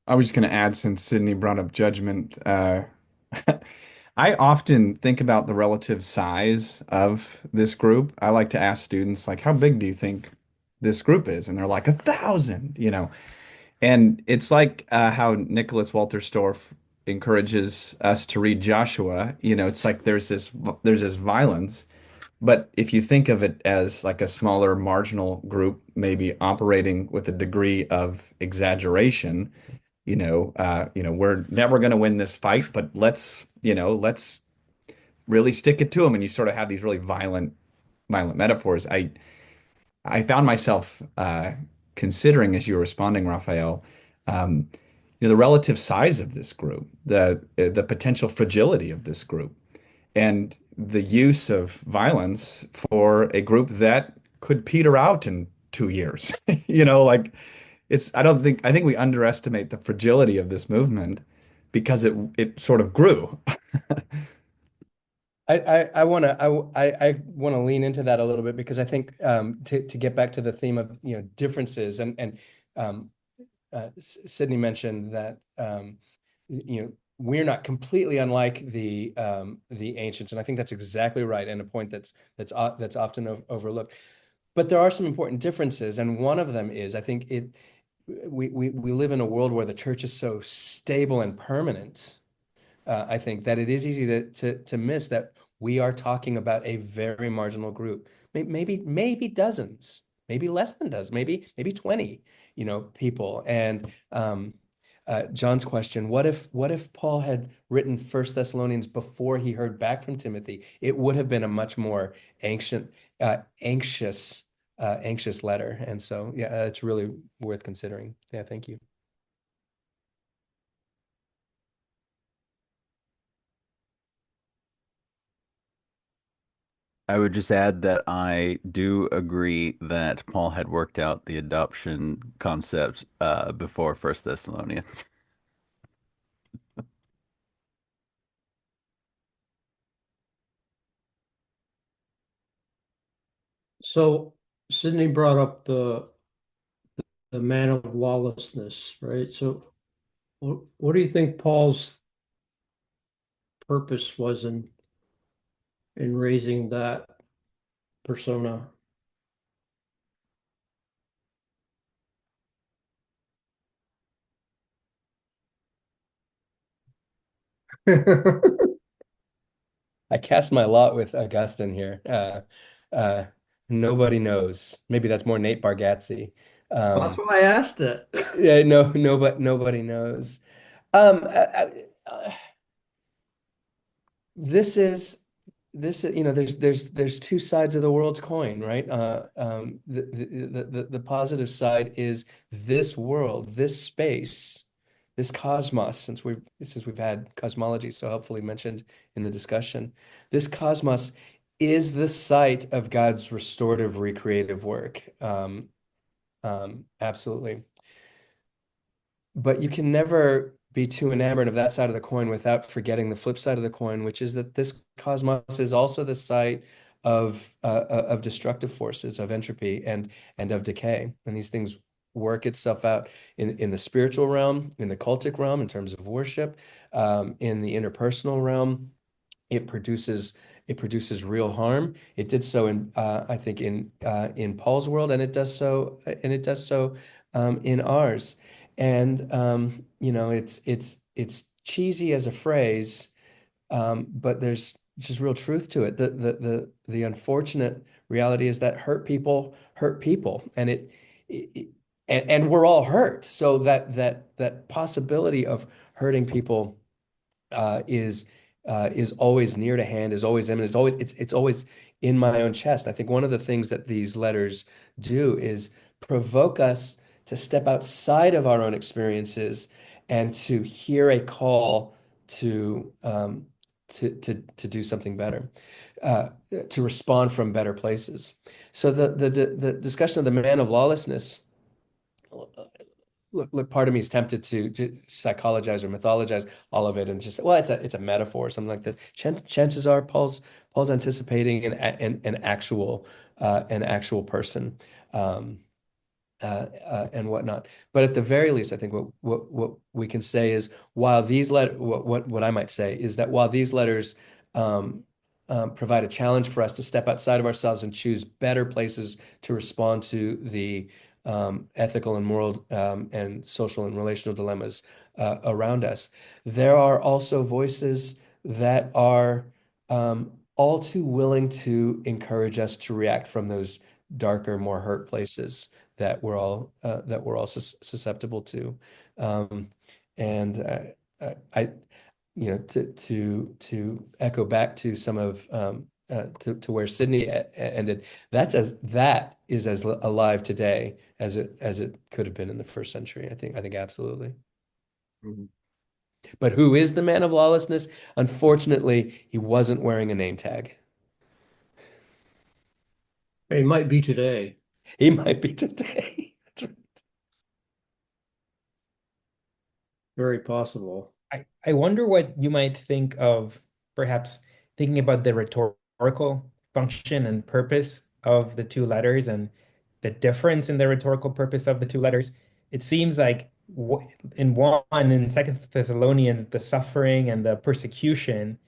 I was just going to add, since Sydney brought up judgment, I often think about the relative size of this group. I like to ask students, like, how big do you think this group is? And they're like 1,000, you know. And it's like how Nicholas Walterstorff encourages us to read Joshua. You know, it's like there's this violence, but if you think of it as like a smaller marginal group, maybe operating with a degree of exaggeration, we're never going to win this fight, but let's really stick it to them. And you sort of have these really violent metaphors. I found myself considering as you were responding, Raphael, um, the relative size of this group, the potential fragility of this group, and the use of violence for a group that could peter out in 2 years. Like I think we underestimate the fragility of this movement because it sort of grew. I want to I want to lean into that a little bit because I think to get back to the theme of differences and Sydney mentioned that we're not completely unlike the ancients, and I think that's exactly right, and a point that's often overlooked. But there are some important differences, and one of them is I think we live in a world where the church is so stable and permanent. I think that it is easy to miss that we are talking about a very marginal group, maybe dozens, maybe less than dozens, maybe 20, people. And John's question: What if Paul had written First Thessalonians before he heard back from Timothy? It would have been a much more anxious letter. And so, yeah, it's really worth considering. Yeah, thank you. I would just add that I do agree that Paul had worked out the adoption concept before First Thessalonians. So Sydney brought up the man of lawlessness, right? So what do you think Paul's purpose was in raising that persona? I cast my lot with Augustine here. Nobody knows. Maybe that's more Nate Bargatze. That's Um, why I asked it. yeah, nobody knows. This is there's two sides of the world's coin, right? The positive side is this world, this space, this cosmos, since we've had cosmology so helpfully mentioned in the discussion. This cosmos is the site of God's restorative, recreative work. Absolutely. But you can never be too enamored of that side of the coin without forgetting the flip side of the coin, which is that this cosmos is also the site of destructive forces, of entropy and of decay. And these things work itself out in the spiritual realm, in the cultic realm, in terms of worship, in the interpersonal realm. It produces real harm. It did so in I think in Paul's world, and it does so in ours. And it's cheesy as a phrase, but there's just real truth to it. The unfortunate reality is that hurt people, and and we're all hurt. So that possibility of hurting people is always near to hand, is always imminent, it's always in my own chest. I think one of the things that these letters do is provoke us to step outside of our own experiences and to hear a call to do something better, to respond from better places. So the discussion of the man of lawlessness. Look, part of me is tempted to just psychologize or mythologize all of it and just, well, it's a metaphor or something like that. Chances are Paul's anticipating an actual person, um, and whatnot. But at the very least, I think what we can say is while these what I might say is that while these letters provide a challenge for us to step outside of ourselves and choose better places to respond to the ethical and moral and social and relational dilemmas around us, there are also voices that are all too willing to encourage us to react from those darker, more hurt places that we're all susceptible to. Um, and I to echo back to some of to where Sydney ended, that is as alive today as it could have been in the first century. I think absolutely. Mhm. But who is the man of lawlessness? Unfortunately, he wasn't wearing a name tag. It might be today. He might be today. That's right. Very possible. I wonder what you might think of perhaps thinking about the rhetorical function and purpose of the two letters and the difference in the rhetorical purpose of the two letters. It seems like in Second Thessalonians, the suffering and the persecution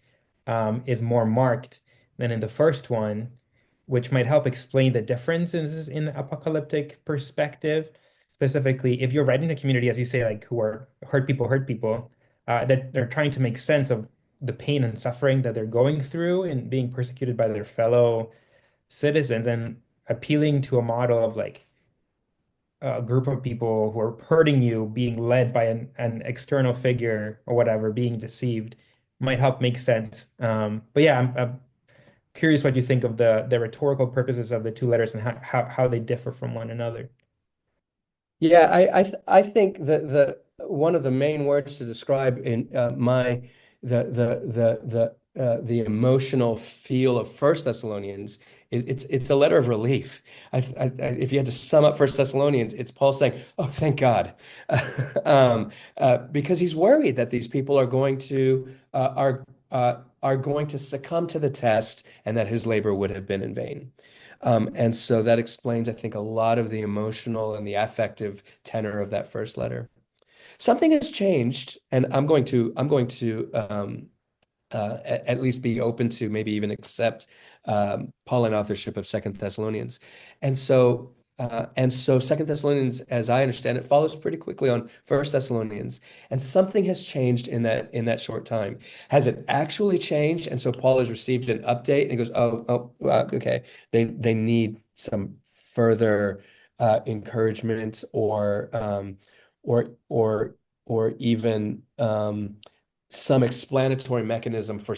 is more marked than in the first one, which might help explain the differences in apocalyptic perspective. Specifically, if you're writing a community, as you say, like who are hurt people, that they're trying to make sense of the pain and suffering that they're going through and being persecuted by their fellow citizens and appealing to a model of like a group of people who are hurting you being led by an external figure or whatever, being deceived might help make sense. But yeah, I'm curious what you think of the rhetorical purposes of the two letters and how they differ from one another. Yeah, I think that the one of the main words to describe in my the emotional feel of First Thessalonians is it's a letter of relief. If you had to sum up First Thessalonians, it's Paul saying, "Oh, thank God," because he's worried that these people are going to succumb to the test and that his labor would have been in vain. And so that explains, I think, a lot of the emotional and the affective tenor of that first letter. Something has changed, and I'm going to at least be open to maybe even accept Pauline authorship of Second Thessalonians. And so Second Thessalonians, as I understand it, follows pretty quickly on First Thessalonians. And something has changed in that short time. Has it actually changed? And so Paul has received an update and he goes, okay. They need some further encouragement or even some explanatory mechanism for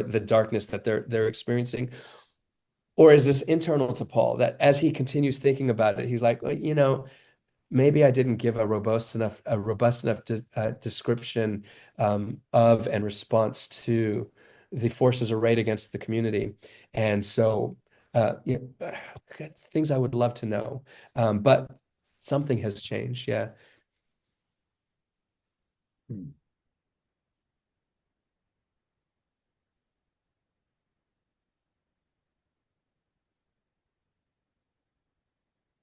the darkness that they're experiencing? Or is this internal to Paul that as he continues thinking about it, he's like, well, maybe I didn't give a robust enough description of and response to the forces arrayed against the community. And so things I would love to know. But something has changed. Yeah.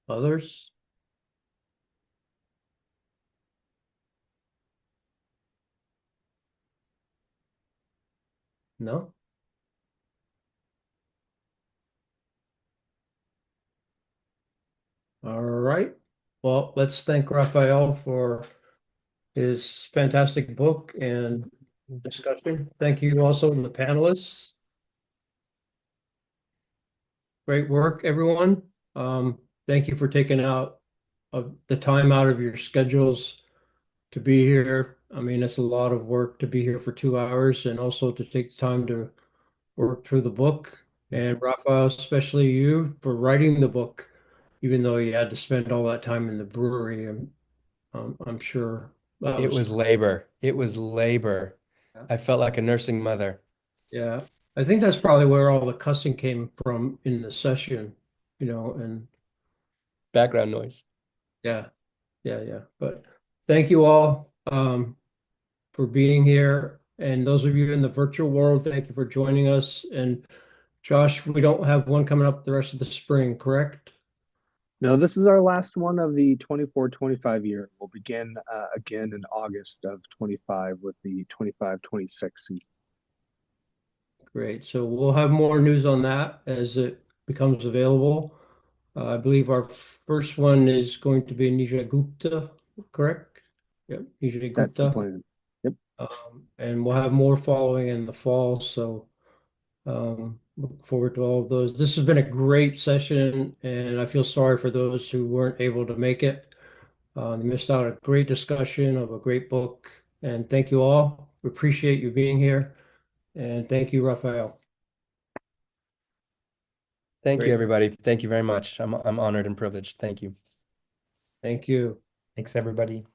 Others? No? All right. Well, let's thank Rafael for his fantastic book and discussion. Thank you also to the panelists. Great work, everyone. Thank you for taking out the time out of your schedules to be here. I mean, it's a lot of work to be here for 2 hours and also to take the time to work through the book. And Rafael, especially you for writing the book, even though you had to spend all that time in the brewery. I'm sure that It was, was labor. It was labor. I felt like a nursing mother. yeah. I think that's probably where all the cussing came from in the session, and Background noise. yeah, yeah. But thank you all for being here. And those of you in the virtual world, thank you for joining us. And Josh, we don't have one coming up the rest of the spring, correct? No, this is our last one of the 24-25 year. We'll begin again in August of 25 with the 25-26 season. Great. So we'll have more news on that as it becomes available. I believe our first one is going to be Nijay Gupta, correct? Yep, Nijay That's the Gupta. plan. Yep. And we'll have more following in the fall. So look forward to all of those. This has been a great session, and I feel sorry for those who weren't able to make it. They missed out a great discussion of a great book. And thank you all. We appreciate you being here. And thank you, Rafael. Thank you, Great. everybody. Thank you very much. I'm honored and privileged. Thank you. Thank you. Thanks, everybody.